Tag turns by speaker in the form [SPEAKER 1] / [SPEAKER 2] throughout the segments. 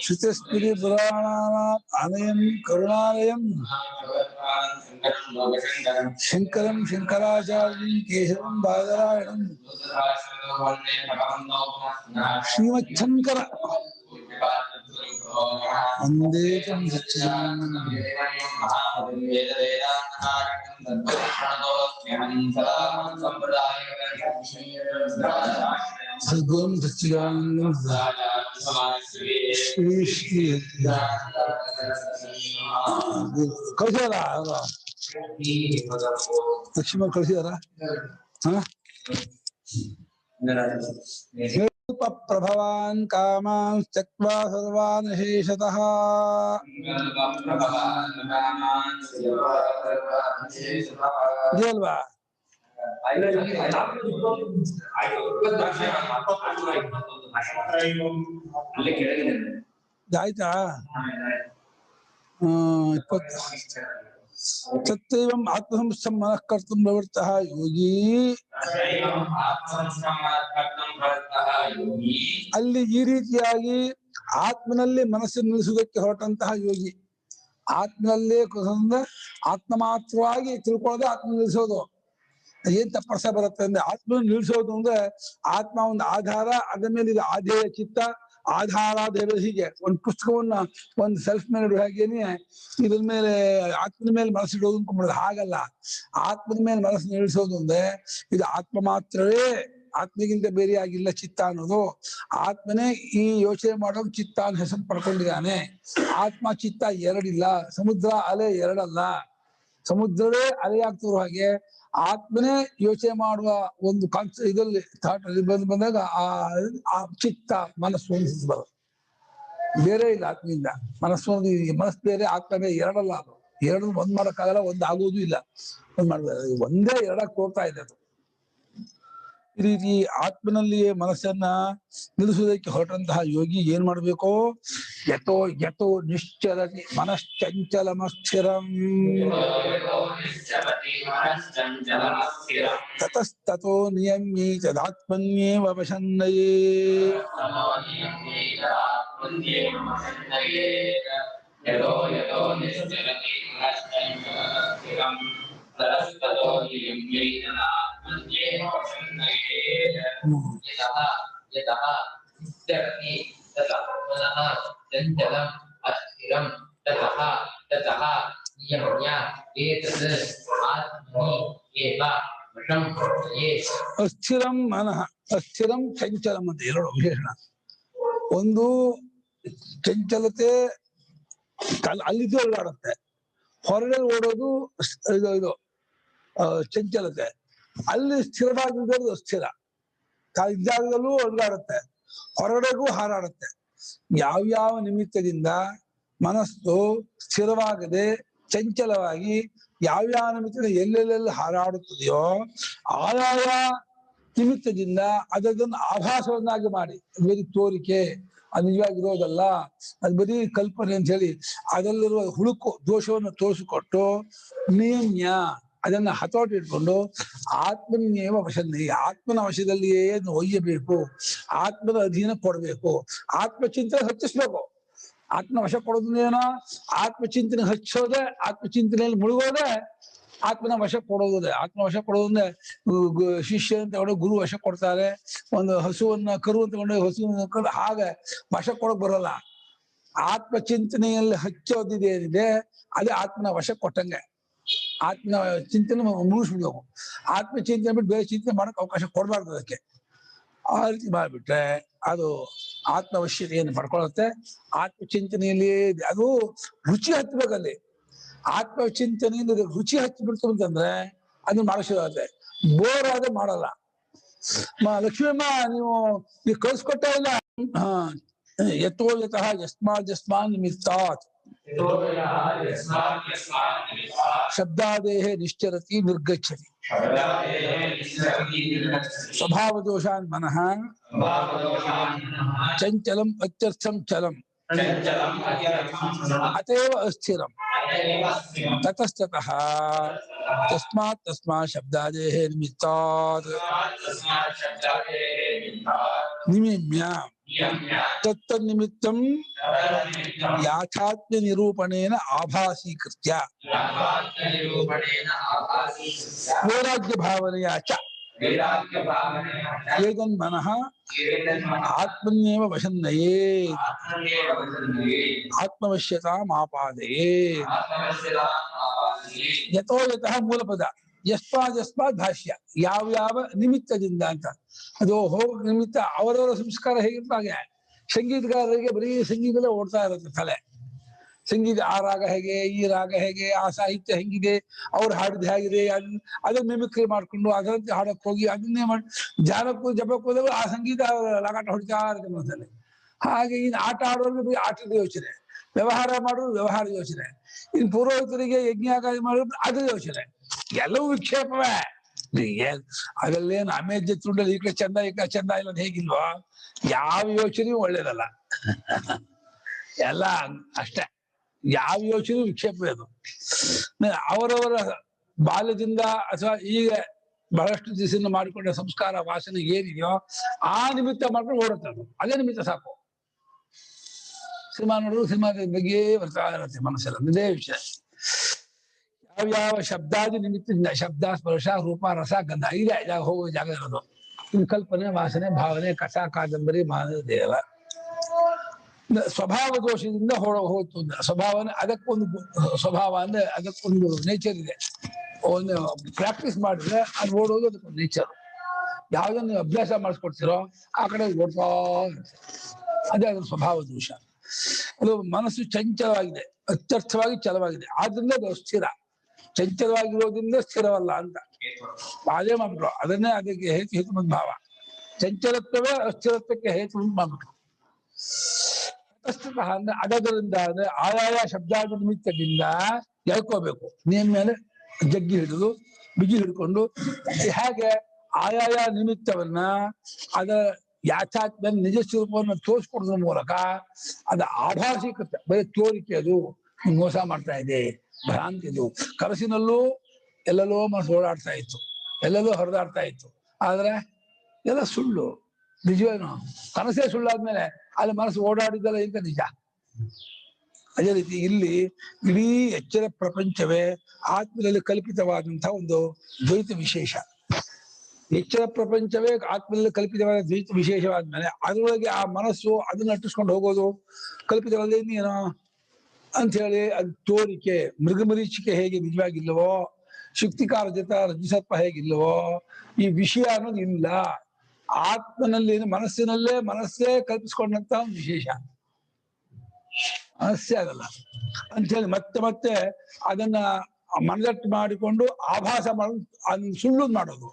[SPEAKER 1] ಶ್ರುತಿಸ್ಮೃತಿ ಪುರಾಣಾನಾಂ ಆಲಯಂ ಕರುಣಾಲಯಂ ಶಂಕರಂ ಶಂಕರಾಚಾರ್ಯಂ ಕೇಶವಂ ಬಾದರಾಯಣಂ ಶ್ರೀಮಚ್ಛಂಕರ ವಂದೇ ತ್ವಂ ಸಚ್ಚಿದಾನಂದಂ ಸದ್ಗುರುಂ ಸಚ್ಚಿದಾನಂದಂ ಶ್ರೀ ಶ್ರೀ ಕಳಿಸಿದಾರ ಲಕ್ಷ್ಮಣ ಕಳಿಸಿದಾರ ಪ್ರಭವಾನ್ ಕಾಮಾನ್ ತ್ಯಕ್ವಾ ಸರ್ವಾನ್ ಶೇಷತಃ ಇದಲ್ವಾ ಆಯ್ತಾ 20 ತತ್ತೈವಂ ಆತ್ಮಸಂಸ್ಥಂ ಮನಃ ಕರ್ತುಂ ಪ್ರವೃತ್ತಃ ಯೋಗಿ ಅಲ್ಲಿ ಈ ರೀತಿಯಾಗಿ ಆತ್ಮನಲ್ಲಿ ಮನಸ್ಸನ್ನು ನಿಲ್ಲಿಸುವುದಕ್ಕೆ ಹೊರಟಂತಹ ಯೋಗಿ ಆತ್ಮನಲ್ಲೇ ಆತ್ಮ ಮಾತ್ರವಾಗಿ ತಿಳ್ಕೊಳ್ಳೋದೇ ಆತ್ಮ ನಿಲ್ಲಿಸೋದು. ಏನ್ ತಪ್ಪರ್ಸ ಬರುತ್ತೆ ಅಂದ್ರೆ ಆತ್ಮ ನಿಲ್ಲಿಸೋದು ಅಂದ್ರೆ ಆತ್ಮ ಒಂದು ಆಧಾರ, ಅದ್ರ ಮೇಲೆ ಇದು ಆಧೇಯ ಚಿತ್ತ, ಆಧಾರ ಹೀಗೆ ಒಂದು ಪುಸ್ತಕವನ್ನ ಒಂದು ಸೆಲ್ಫ್ ಮೇಲೆ ಹಾಗೇನೆ ಇದ್ರ ಮೇಲೆ ಆತ್ಮನ ಮೇಲೆ ಮನಸ್ಸಿಡೋದು ಅನ್ಕೊಂಡ್ಬಿಡೋದು. ಹಾಗಲ್ಲ, ಆತ್ಮದ ಮೇಲೆ ಮನಸ್ಸು ನಿಲ್ಲಿಸೋದು ಅಂದ್ರೆ ಇದು ಆತ್ಮ ಮಾತ್ರವೇ, ಆತ್ಮಗಿಂತ ಬೇರೆ ಆಗಿಲ್ಲ ಚಿತ್ತ ಅನ್ನೋದು. ಆತ್ಮನೇ ಈ ಯೋಚನೆ ಮಾಡೋದು ಚಿತ್ತ ಅನ್ನೋ ಹೆಸರು ಪಡ್ಕೊಂಡಿದ್ದಾನೆ. ಆತ್ಮ ಚಿತ್ತ ಎರಡಿಲ್ಲ, ಸಮುದ್ರ ಅಲೆ ಎರಡಲ್ಲ. ಸಮುದ್ರವೇ ಅಲೆಯಾಗ್ತಿರೋ ಹಾಗೆ ಆತ್ಮನೇ ಯೋಚನೆ ಮಾಡುವ ಒಂದು ಇದರಲ್ಲಿ ಥಾಟ್ ಬಂದಾಗ ಆ ಚಿತ್ತ ಮನಸ್ಸು ಬರೋದು ಬೇರೆ ಇಲ್ಲ. ಆತ್ಮದಿಂದ ಮನಸ್ಸು ಬೇರೆ, ಆತ್ಮ ಬೇರೆ, ಎರಡಲ್ಲ. ಅದು ಎರಡು ಒಂದ್ ಮಾಡೋಕ್ಕಾಗಲ್ಲ, ಒಂದ್ ಆಗೋದು ಇಲ್ಲ. ಒಂದ್ ಮಾಡ್ಬೇಕು, ಒಂದೇ ಎರಡಕ್ಕೆ ಹೋಗ್ತಾ ಇದೆ ಅದು. ಈ ರೀತಿ ಆತ್ಮನಲ್ಲಿಯೇ ಮನಸ್ಸನ್ನ ನಿಲ್ಲಿಸುವುದಕ್ಕೆ ಹೊರಟಂತಹ ಯೋಗಿ ಏನ್ ಮಾಡ್ಬೇಕು? ಯಥೋ ಯಥೋ ನಿಶ್ಚಲತಿ ಮನಶ್ಚಂಚಲಮಸ್ಥಿರಂ ತತಸ್ತತೋ ನಿಯಮ್ಯೈ ತದಾತ್ಮನ್ಯೇವ ವಶನ್ನಯೇ. ಅಸ್ಥಿರಂ ಮನಃ, ಅಸ್ಥಿರಂ ಚಂಚಲಂ ಅಂತ ಎರಡು ವಿಶೇಷಣ. ಒಂದು ಚಂಚಲತೆ ಅಲ್ಲಿದ್ದು ಓಡಾಡುತ್ತೆ, ಹೊರಗಡೆ ಓಡೋದು ಇದು ಚಂಚಲತೆ. ಅಲ್ಲಿ ಸ್ಥಿರವಾಗಿರೋದು ಅಸ್ಥಿರ, ಜಾಗದಲ್ಲೂ ಓಡಾಡುತ್ತೆ, ಹೊರಗಡೆಗೂ ಹಾರಾಡುತ್ತೆ. ಯಾವ್ಯಾವ ನಿಮಿತ್ತದಿಂದ ಮನಸ್ಸು ಸ್ಥಿರವಾಗದೆ ಚಂಚಲವಾಗಿ ಯಾವ್ಯಾವ ನಿಮಿತ್ತದಿಂದ ಎಲ್ಲೆಲ್ಲೆಲ್ಲಿ ಹಾರಾಡುತ್ತದೆಯೋ ಆಯಾಯ ನಿಮಿತ್ತದಿಂದ ಅದನ್ನು ಆಭಾಸವನ್ನಾಗಿ ಮಾಡಿ, ಬರೀ ತೋರಿಕೆ, ಅದು ನಿಜವಾಗಿರೋದಲ್ಲ, ಅದು ಬರೀ ಕಲ್ಪನೆ ಅಂತ ಹೇಳಿ ಅದರಲ್ಲಿರುವ ಹುಳುಕು ದೋಷವನ್ನು ತೋರಿಸಿಕೊಟ್ಟು ನಿಯಮ್ಯ ಅದನ್ನ ಹತೋಟಿ ಇಟ್ಕೊಂಡು ಆತ್ಮನ್ಯೇವ ವಶನ್ನೇ, ಆತ್ಮನ ವಶದಲ್ಲಿಯೇ ಒಯ್ಯಬೇಕು, ಆತ್ಮನ ಅಧೀನ ಕೊಡಬೇಕು, ಆತ್ಮಚಿಂತನೆ ಹಚ್ಚಿಸ್ಬೇಕು. ಆತ್ಮ ವಶ ಕೊಡೋದೇನೋ ಆತ್ಮಚಿಂತನೆ ಹಚ್ಚೋದೆ, ಆತ್ಮಚಿಂತನೆಯಲ್ಲಿ ಮುಳುಗೋದೆ ಆತ್ಮನ ವಶ ಕೊಡೋದೇ. ಆತ್ಮ ವಶ ಕೊಡೋದಂದ್ರೆ ಶಿಷ್ಯ ಅಂತ ತಗೊಂಡು ಗುರು ವಶ ಕೊಡ್ತಾರೆ, ಒಂದು ಹಸುವನ್ನ ಕರು ಅಂತ ತಗೊಂಡು ಹಸುವನ್ನ ಹಾಗೆ ವಶ ಕೊಡಕ್ ಬರೋಲ್ಲ. ಆತ್ಮಚಿಂತನೆಯಲ್ಲಿ ಹಚ್ಚೋದಿದೇನಿದೆ ಅದೇ ಆತ್ಮನ ವಶ ಕೊಟ್ಟಂಗೆ. ಆತ್ಮ ಚಿಂತನೆ ಮುಗಿಸ್ಬಿಡ್ಬೇಕು. ಆತ್ಮಚಿಂತನೆ ಬಿಟ್ಟು ಬೇರೆ ಚಿಂತನೆ ಮಾಡಕ್ ಅವಕಾಶ ಕೊಡಬಾರ್ದು ಅದಕ್ಕೆ. ಆ ರೀತಿ ಮಾಡ್ಬಿಟ್ರೆ ಅದು ಆತ್ಮವಶ್ಯತೆಯನ್ನು ಪಡ್ಕೊಳ್ಳುತ್ತೆ. ಆತ್ಮಚಿಂತನೆಯಲ್ಲಿ ಅದು ರುಚಿ ಹತ್ಬೇಕಲ್ಲಿ. ಆತ್ಮಚಿಂತನೆಯಿಂದ ರುಚಿ ಹಚ್ಚಿಬಿಡ್ತು ಅಂತಂದ್ರೆ ಅದನ್ನ ಮಾಡಿಸೋದಾದ್ರೆ ಬೋರ್ ಆದ್ರೆ ಮಾಡಲ್ಲ. ಲಕ್ಷ್ಮೀಮ್ಮ ನೀವು ಕಳ್ಸಿಕೊಟ್ಟ ಇಲ್ಲ. ಯಥೋ ಯತಃ ಯಸ್ಮಾನ್ ನಿಮಿತ್ತಾತ್ ಶಬ್ದಾದೇಹ ನಿಶ್ಚರತಿ ನಿರ್ಗಚ್ಚತಿ ಸ್ವಭಾವದೋಷಾನ್ ಮನಃ ಚಂಚಲಂ ಅತ್ಯರ್ಥಂ ಚಲಂ ಅತೇವ ಅಸ್ಥಿರಂ ततस्ततः तस्मात् तस्मात् शब्दादेः निमित्तात् निमिम्य तत्तन्निमित्तं याथात्म्य निरूपणेन आभासीकृत्य वैराग्य भावनया च एतन्मनः आत्मन्येव वशन्नयेत् आत्मवश्यताम् आपादयेत् यतो यतः ಮೂಲಪದ ಯಸ್ಮಾತ್ ಭಾಷ್ಯ ಯಾವ ನಿಮಿತ್ತದಿಂದ ಅಂತ ಅದು ಹೋಗ ನಿಮಿತ್ತ ಅವರವರ ಸಂಸ್ಕಾರ ಹೇಗಿರ್ತೋ ಹಾಗೆ ಸಂಗೀತಗಾರರಿಗೆ ಬರೀ ಸಂಗೀತದಲ್ಲೇ ಓಡ್ತಾ ಇರುತ್ತೆ ತಲೆ ಸಂಗೀತ ಆ ರಾಗ ಹೇಗೆ ಈ ರಾಗ ಹೇಗೆ ಆ ಸಾಹಿತ್ಯ ಹೆಂಗಿದೆ ಅವ್ರು ಹಾಡಿದ್ ಹೇಗಿದೆ ಅದನ್ನ ಮಿಮಿಕ್ರಿ ಮಾಡ್ಕೊಂಡು ಅದರಂತೆ ಹಾಡಕ್ ಹೋಗಿ ಅದನ್ನೇ ಮಾಡಿ ಜಾನಕ್ಕೂ ಜಪಕ್ಕೂ ಹೋದಾಗ ಆ ಸಂಗೀತ ಲಗಾಟ ಹೊಡಿತಾ ಇರುತ್ತೆ ಮನಸ್ಸಲ್ಲಿ ಹಾಗೆ ಇನ್ನು ಆಟ ಆಡೋರು ಆಟದ ಯೋಚನೆ ವ್ಯವಹಾರ ಮಾಡೋದು ವ್ಯವಹಾರ ಯೋಚನೆ ಇನ್ನು ಪೂರ್ವಜರಿಗೆ ಯಜ್ಞಾಗಾದಿ ಮಾಡೋದು ಅದ್ರ ಯೋಚನೆ ಎಲ್ಲವೂ ವಿಕ್ಷೇಪವೇ ಅದರಲ್ಲೇನು ಅಮೇಧ್ಯ ತುಂಡಲ್ಲಿ ಈ ಕಡೆ ಚಂದ ಈ ಕಡೆ ಚಂದ ಇಲ್ಲ ಹೇಗಿಲ್ವೋ ಯಾವ ಯೋಚನೆಯೂ ಒಳ್ಳೇದಲ್ಲ ಎಲ್ಲ ಅಷ್ಟೇ ಯಾವ ಯೋಚನೆ ವಿಕ್ಷೇಪವೇ ಅದು ಅವರವರ ಬಾಲ್ಯದಿಂದ ಅಥವಾ ಈಗ ಬಹಳಷ್ಟು ದಿವಸದಿಂದ ಮಾಡಿಕೊಂಡ ಸಂಸ್ಕಾರ ವಾಸನೆ ಏನಿದೆಯೋ ಆ ನಿಮಿತ್ತ ಮಾಡ್ಕೊಂಡು ಓಡುತ್ತೆ ಅದು ಅದೇ ನಿಮಿತ್ತ ಸಾಕು ಸಿನಿಮಾ ನೋಡಿದ್ರು ಸಿನಿಮಾದ ಬಗ್ಗೆ ಬರ್ತಾ ಇರುತ್ತೆ ಮನಸ್ಸೆಲ್ಲ ಇದೇ ವಿಷಯ ಯಾವ್ಯಾವ ಶಬ್ದಾದಿ ನಿಮಿತ್ತದಿಂದ ಶಬ್ದ ಸ್ಪರ್ಶ ರೂಪ ರಸ ಗಂಧ ಇದೆ ಹೋಗೋ ಜಾಗ ಇರೋದು ಇನ್ನು ಕಲ್ಪನೆ ವಾಸನೆ ಭಾವನೆ ಕಥಾ ಕಾದಂಬರಿ ಮಾನವ ದೇವ ಸ್ವಭಾವ ದೋಷದಿಂದ ಹೋಗ್ತು ಸ್ವಭಾವನೆ ಅದಕ್ಕೊಂದು ಸ್ವಭಾವ ಅಂದ್ರೆ ಅದಕ್ಕೊಂದು ನೇಚರ್ ಇದೆ ಒಂದು ಪ್ರಾಕ್ಟೀಸ್ ಮಾಡಿದ್ರೆ ಅದು ಓಡೋದು ಅದಕ್ಕೊಂದು ನೇಚರ್ ಯಾವ್ದನ್ನು ನೀವು ಅಭ್ಯಾಸ ಮಾಡಿಸ್ಕೊಡ್ತೀರೋ ಆ ಕಡೆ ಓಡ್ತಾ ಅದೇ ಅದ್ರ ಸ್ವಭಾವ ದೋಷ ಅದು ಮನಸ್ಸು ಚಂಚಲವಾಗಿದೆ ಅತ್ಯರ್ಥವಾಗಿ ಚಲವಾಗಿದೆ ಆದ್ರಿಂದ ಅದು ಸ್ಥಿರ ಚಂಚಲವಾಗಿರೋದ್ರಿಂದ ಸ್ಥಿರವಲ್ಲ ಅಂತ ಅದೇ ಮಾಡ್ಬಿಟ್ರು ಅದನ್ನೇ ಅದಕ್ಕೆ ಹೇತು ಭಾವ ಚಂಚಲತ್ವವೇ ಅಸ್ಥಿರತ್ವಕ್ಕೆ ಹೇತು ಮಾಡ್ಬಿಟ್ರು ಅಂದ್ರೆ ಅದರಿಂದ ಅಂದ್ರೆ ಆಯಾಯ ಶಬ್ದಾದ ನಿಮಿತ್ತದಿಂದ ಹೇಳ್ಕೋಬೇಕು ನೀನ್ ಮೇಲೆ ಜಗ್ಗಿ ಹಿಡಿದು ಬಿಗಿ ಹಿಡ್ಕೊಂಡು ಹೇಗೆ ಆಯಾಯ ನಿಮಿತ್ತವನ್ನ ಅದರ ಯಾಥಾತ್ಮ ನಿಜ ಸ್ವರೂಪವನ್ನು ತೋರಿಸ್ಕೊಡೋದ್ರ ಮೂಲಕ ಅದ ಆಭಾಸೀಕೃತ ಬರೀ ತೋರಿಕೆ ಅದು ಮೋಸ ಮಾಡ್ತಾ ಇದೆ ಭ್ರಾಂತಿ ಇದು ಕನಸಿನಲ್ಲೂ ಎಲ್ಲೆಲ್ಲೋ ಮನಸ್ಸು ಓಡಾಡ್ತಾ ಇತ್ತು ಎಲ್ಲೆಲ್ಲೋ ಹರಿದಾಡ್ತಾ ಇತ್ತು ಆದ್ರೆ ಎಲ್ಲ ಸುಳ್ಳು ನಿಜವೇನು ಕನಸೇ ಸುಳ್ಳಾದ್ಮೇಲೆ ಅಲ್ಲಿ ಮನಸ್ಸು ಓಡಾಡಿದ್ದಲ್ಲ ಇಂತ ನಿಜ ಅದೇ ರೀತಿ ಇಲ್ಲಿ ಇಡೀ ಎಚ್ಚರ ಪ್ರಪಂಚವೇ ಆತ್ಮದಲ್ಲಿ ಕಲ್ಪಿತವಾದಂತಹ ಒಂದು ದ್ವೈತ ವಿಶೇಷ ಎಚ್ಚರ ಪ್ರಪಂಚವೇ ಆತ್ಮದಲ್ಲಿ ಕಲ್ಪಿತವಾದ ದ್ವೈತ ವಿಶೇಷವಾದ್ಮೇಲೆ ಅದರೊಳಗೆ ಆ ಮನಸ್ಸು ಅದನ್ನ ಅಟ್ಟಿಸ್ಕೊಂಡು ಹೋಗೋದು ಕಲ್ಪಿತವಲ್ಲ ಇನ್ನೇನು ಅಂತ ಹೇಳಿ ಅದು ತೋರಿಕೆ ಮೃಗಮರೀಚಿಕೆ ಹೇಗೆ ನಿಜವಾಗಿಲ್ಲವೋ ಶುಕ್ತಿಕಾರ ಜೊತ ರಜಸತ್ವ ಹೇಗಿಲ್ಲವೋ ಈ ವಿಷಯ ಅನ್ನೋದು ಇಲ್ಲ ಆತ್ಮನಲ್ಲಿ ಮನಸ್ಸೇ ಕಲ್ಪಿಸ್ಕೊಂಡಂತ ಒಂದು ವಿಶೇಷ ಮನಸ್ಸೇ ಆಗಲ್ಲ ಅಂತ ಹೇಳಿ ಮತ್ತೆ ಅದನ್ನ ಮನದಟ್ಟು ಮಾಡಿಕೊಂಡು ಆಭಾಸ ಮಾಡೋದು ಅದನ್ನ ಸುಳ್ಳು ಮಾಡೋದು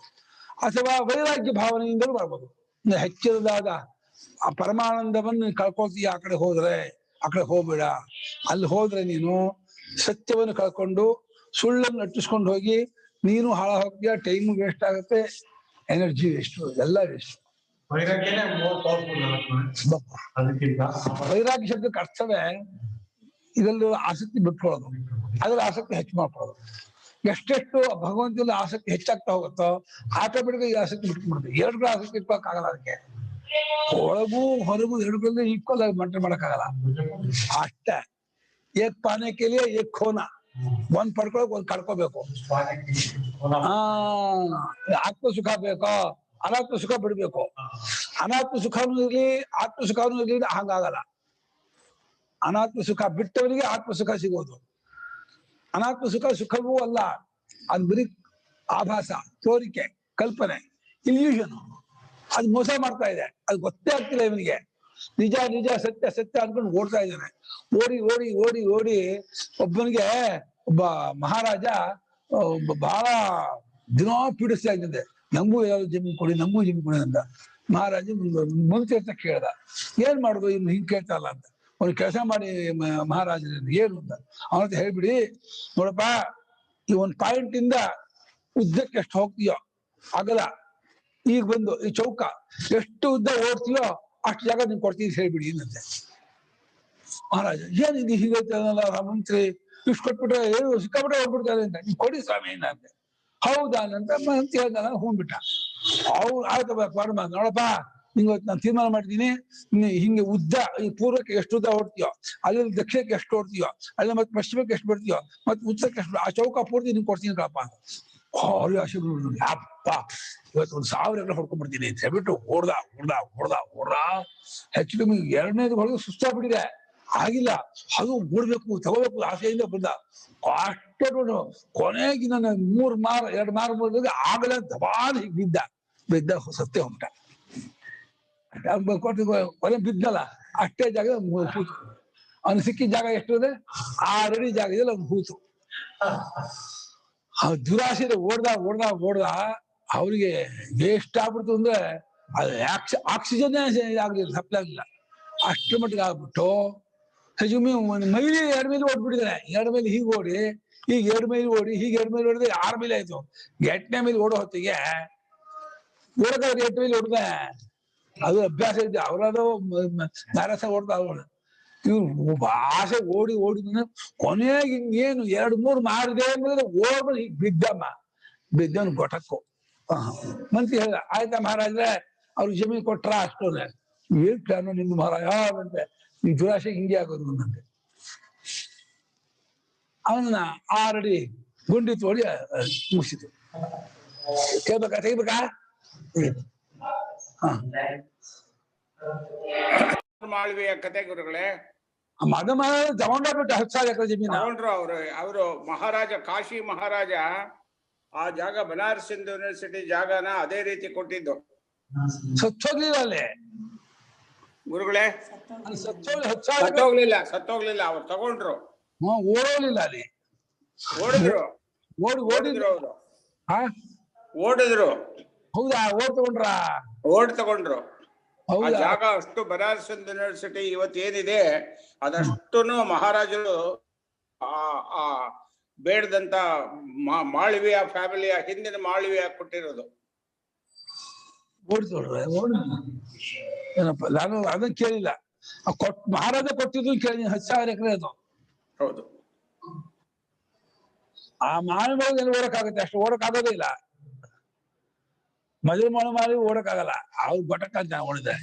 [SPEAKER 1] ಅಥವಾ ವೈರಾಗ್ಯ ಭಾವನೆಯಿಂದಲೂ ಮಾಡ್ಬೋದು ಹೆಚ್ಚಿನದಾದ ಆ ಪರಮಾನಂದವನ್ನು ಕಳ್ಕೊಳ್ತೀಯ ಆ ಕಡೆ ಹೋಗ್ಬೇಡ ಅಲ್ಲಿ ಹೋದ್ರೆ ನೀನು ಸತ್ಯವನ್ನು ಕಳ್ಕೊಂಡು ಸುಳ್ಳನ್ನು ಅಟ್ಟಿಸ್ಕೊಂಡು ಹೋಗಿ ನೀನು ಹಾಳ ಹೋಗ್ತೀಯ ಟೈಮ್ ವೇಸ್ಟ್ ಆಗುತ್ತೆ ಎನರ್ಜಿ ವೇಸ್ಟ್ ಎಲ್ಲ ವೇಸ್ಟ್ ವೈರಾಗ್ಯ ಶಬ್ದಕ್ಕೆ ಅರ್ಥವೇ ಇದರಲ್ಲಿ ಆಸಕ್ತಿ ಬಿಟ್ಕೊಳ್ಳೋದು ಅದ್ರಲ್ಲಿ ಆಸಕ್ತಿ ಹೆಚ್ಚು ಮಾಡ್ಕೊಳ್ಳೋದು ಎಷ್ಟೆಷ್ಟು ಭಗವಂತನಲ್ಲಿ ಆಸಕ್ತಿ ಹೆಚ್ಚಾಗ್ತಾ ಹೋಗುತ್ತೋ ಆಟೋಮೆಟಿಕ್ ಈ ಆಸಕ್ತಿ ಬಿಟ್ಕೊಂಡ್ಬಿಡುತ್ತೆ ಎರಡು ಆಸಕ್ತಿ ಇಟ್ಕೊಳಕ್ಕಾಗಲ್ಲ ಅದಕ್ಕೆ ಒಳಗೂ ಹೊರಗೂ ಎರಡೂ ಈಕ್ವಲ್ ಆಗಿ ಮೇಂಟೈನ್ ಮಾಡಕ್ಕಾಗಲ್ಲ ಅಷ್ಟೇ ಏಕ್ ಪಾನೆ ಕೇಳಿಯೇ ಏಕ್ ಖೋನ ಒಂದ್ ಪಡ್ಕೊಳಕ್ ಒಂದ್ ಕಳ್ಕೋಬೇಕು ಆತ್ಮ ಸುಖ ಬೇಕೋ ಅನಾತ್ಮ ಸುಖ ಬಿಡ್ಬೇಕು ಅನಾತ್ಮ ಸುಖನೂ ಇರ್ಲಿ ಆತ್ಮ ಸುಖನೂ ಇರ್ಲಿ ಹಂಗಾಗಲ್ಲ ಅನಾತ್ಮ ಸುಖ ಬಿಟ್ಟವನಿಗೆ ಆತ್ಮ ಸುಖ ಸಿಗೋದು ಅನಾತ್ಮ ಸುಖವೂ ಅಲ್ಲ ಅದು ಬರೀ ಆಭಾಸ ತೋರಿಕೆ ಕಲ್ಪನೆ ಇಲ್ಯೂಷನ್ ಅದು ಮೋಸ ಮಾಡ್ತಾ ಇದೆ ಅದು ಗೊತ್ತೇ ಆಗ್ತಿಲ್ಲ ಇವನಿಗೆ ನಿಜ ಸತ್ಯ ಅನ್ಕೊಂಡು ಓಡ್ತಾ ಇದ್ದಾನೆ ಓಡಿ ಒಬ್ಬನಿಗೆ ಒಬ್ಬ ಮಹಾರಾಜ ಬಹಳ ದಿನೋ ಪೀಡಿಸ್ತಾ ಇದ್ದಿದೆ ನಮಗೂ ಯಾವ್ದು ಜಮೀನು ಕೊಡಿ ಅಂತ ಮಹಾರಾಜ ಮುಂಚೆ ಅಂತ ಕೇಳ್ದ ಏನ್ ಮಾಡುದು ಇನ್ನು ಹಿಂಗ್ ಕೇಳ್ತಾರಲ್ಲ ಅಂತ ಅವ್ನು ಕೆಲಸ ಮಾಡಿ ಮಹಾರಾಜನ ಏನು ಅಂತ ಅವನಂತ ಹೇಳ್ಬಿಡಿ ನೋಡಪ್ಪ ಈ ಒಂದ್ ಪಾಯಿಂಟ್ ಇಂದ ಉದ್ದಕ್ಕೆ ಎಷ್ಟು ಹೋಗ್ತೀಯೋ ಆಗಲ್ಲ ಈಗ ಬಂದು ಈ ಚೌಕ ಎಷ್ಟು ಉದ್ದ ಓಡ್ತೀಯೋ ಅಷ್ಟು ಜಾಗ ನಿಮ್ಗೆ ಕೊಡ್ತೀನಿ ಹೇಳ್ಬಿಡಿ ಏನಂತೆ ಮಹಾರಾಜ ಏನಿದೆ ಹೀಗೈತಲ್ಲ ಮಂತ್ರಿ ಇಷ್ಟು ಕೊಟ್ಬಿಟ್ರೆ ಏನು ಸಿಕ್ಕಾಬಿಟ್ರೆ ಹೊಡ್ಬಿಡ್ತಾರೆ ಅಂತ, ನೀವು ಕೊಡಿ ಸ್ವಾಮಿ ಅಂತ. ಹೌದಾ ಅಂತ ಹೇಳ್ದ, ಹೂನ್ಬಿಟ್ಟ. ಅವ್ರು ಆಯ್ತಪ್ಪ ಪಾಡು ಮಾತು, ನೋಡಪ್ಪ ನಿಂಗೊತ್ತು ನಾನು ತೀರ್ಮಾನ ಮಾಡಿದ್ದೀನಿ, ಹಿಂಗೆ ಉದ್ದ ಈ ಪೂರ್ವಕ್ಕೆ ಎಷ್ಟು ಉದ್ದ ಹೊಡ್ತೀಯೋ, ಅಲ್ಲಿ ದಕ್ಷಿಣಕ್ಕೆ ಎಷ್ಟು ಹೊಡ್ತೀಯೋ, ಅಲ್ಲಿ ಮತ್ತೆ ಪಶ್ಚಿಮಕ್ಕೆ ಎಷ್ಟು ಬಿಡ್ತೀಯೋ, ಮತ್ತೆ ಉತ್ತರಕ್ಕೆ ಎಷ್ಟು, ಆ ಚೌಕ ಪೂರ್ತಿ ನಿಂಗೆ ಕೊಡ್ತೀನಿ ಕಳಪ್ಪ ಅಂತ. ಅವ್ರಿಗೆ ಆಸೆ ಅಪ್ಪ ಇವತ್ತು 1000 ಎಕರೆ ಹೊಡ್ಕೊಂಡ್ಬಿಡ್ತೀನಿ ಅಂತ ಹೇಳ್ಬಿಟ್ಟು ಹೊಡ್ದ ಹೆಚ್ಚು ಕಮ್ಮಿ 2ನೇದು ಹೊಡೆದು ಸುಸ್ತಾಗ್ಬಿಟ್ಟಿದೆ, ಆಗಿಲ್ಲ. ಅದು ಓಡ್ಬೇಕು ತಗೋಬೇಕು ಆಸೆಯಿಂದ ಬಂದ. ಅಷ್ಟು ಕೊನೆಗೆ ನನ್ನ 2 ಮಾರು ಆಗಲೇ ದಬಾದ ಹೀಗೆ ಬಿದ್ದ ಸತ್ಯ ಹೊಂಟ. ಕೊನೆ ಬಿದ್ದಲ್ಲ, ಅಷ್ಟೇ ಜಾಗ ಕೂತು. ಅವ್ನು ಸಿಕ್ಕಿದ ಜಾಗ ಎಷ್ಟು ಇದೆ, 6 ಅಡಿ ಜಾಗದಲ್ಲಿ ಅವ್ನು ಕೂತು. ದುರಾಸೆ ಓಡ್ದ ಅವ್ರಿಗೆ ಎಷ್ಟಾಗ್ಬಿಡ್ತು ಅಂದ್ರೆ ಅದು ಆಕ್ಸಿಜನ್ ಆಗ್ಲಿಲ್ಲ, ಸಪ್ಲೈ ಆಗ್ಲಿಲ್ಲ. ಅಷ್ಟರ ಮಟ್ಟಿಗೆ ಆಗ್ಬಿಟ್ಟು ಹೆಚ್ಚು ಮೈಲಿ 2 ಮೈಲಿ ಓಡ್ಬಿಟ್ಟಿದ್ದಾನೆ. 2 ಮೈಲಿ ಹೀಗೆ ಓಡಿ, ಈಗ 2 ಮೈಲಿ ಓಡಿ, ಹೀಗೆ 2 ಮೈಲಿ ಓಡಿದ್ರೆ 6 ಮೈಲಿ ಆಯ್ತು. 8ನೇ ಮೈಲಿ ಓಡೋ ಹೊತ್ತಿಗೆ ಓಡೋದಾದ್ರೆ 8 ಮೈಲಿ ಓಡ್ದೆ. ಅದು ಅಭ್ಯಾಸ ಇದೆ ಅವರದು ಮ್ಯಾರಥಾನ್ ಓಡ್ತಾ ಅವಳು. ಇವ್ರು ಭಾಷೆ ಓಡಿ ಕೊನೆಗೆ ಹಿಂಗೇನು 2-3 ಮಾಡಿದೆ ಅಂದ್ರೆ ಓಡ್ಬಂದು ಹೀಗೆ ಬಿದ್ದವನು ಗೊಟಕ್ಕು. ಮಂತ್ರಿ ಹೇಳ್ದ, ಆಯ್ತಾ ಮಹಾರಾಜ್ರೆ ಅವ್ರು ಜಮೀನು ಕೊಟ್ರ ಅಷ್ಟು ಏನ್ ಪ್ಲಾನು ನಿಮ್ದು ಮಹಾರಾಜ ಅಂತೆ, ನೀವು ದುರಾಸೆ ಹಿಂಗೆ ಆಗೋದು ಅಂತೆ. ಅವನ್ನ 6 ಅಡಿ ಗುಂಡಿ ತೋಡಿ ಮುಗಿಸಿತು. ತೆಗಿಬೇಕಾ
[SPEAKER 2] ಮಾಳ್ವಿಯ ಕತೆ ಗುರುಗಳೇ,
[SPEAKER 1] ಮಗ ತಗೊಂಡೋಗ್ಬಿಟ್ಟು 10,000 ಎಕರೆ ಜಮೀನು
[SPEAKER 2] ತಗೊಂಡ್ರು. ಅವರು ಮಹಾರಾಜ, ಕಾಶಿ ಮಹಾರಾಜ ಆ ಜಾಗ ಬನಾರಸ್ ಯೂನಿವರ್ಸಿಟಿ ಜಾಗನ ಅದೇ ರೀತಿ ಕೊಟ್ಟಿದ್ದು.
[SPEAKER 1] ಸತ್ತೋಗ್ಲಿಲ್ಲ ಅಲ್ಲಿ
[SPEAKER 2] ಗುರುಗಳೇ, ಸತ್ತೋಗ್ಲಿಲ್ಲ, ಅವ್ರು ತಗೊಂಡ್ರು.
[SPEAKER 1] ಓಡೋಗ್ಲಿಲ್ಲ ಅಲ್ಲಿ,
[SPEAKER 2] ಓಡಿದ್ರು ಅವರು. ಹೌದಾ, ಓಡ್ ತಗೊಂಡ್ರು. ಆ ಜಾಗ ಅಷ್ಟು ಬನಾರಸ್ ಯೂನಿವರ್ಸಿಟಿ ಇವತ್ತೇನಿದೆ ಅದಷ್ಟುನು ಮಹಾರಾಜರು ಆ ಬೇಡದಂತ ಮಾಳ್ವಿಯ ಫ್ಯಾಮಿಲಿಯ ಹಿಂದಿನ ಮಾಳ್ವಿಯ ಕೊಟ್ಟಿರೋದು.
[SPEAKER 1] ಏನಪ್ಪ, ನಾನು ಅದನ್ನ ಕೇಳಿಲ್ಲ. ಮಹಾರಾಜ ಕೊಟ್ಟಿದ್ದು ಕೇಳಿ 10,000 ಎಕರೆ ಅದು.
[SPEAKER 2] ಹೌದು.
[SPEAKER 1] ಆ ಮಾನವರಿಗೆ ಏನು ಓಡಕ್ಕಾಗುತ್ತೆ, ಅಷ್ಟು ಓಡಕ್ಕಾಗೋದೇ ಇಲ್ಲ. ಮದುವೆ ಮಾಡಿ ಓಡಕ್ಕಾಗಲ್ಲ, ಅವ್ರು ಘಟಕ ಅಂತ ಓಡಿದ್ದಾರೆ.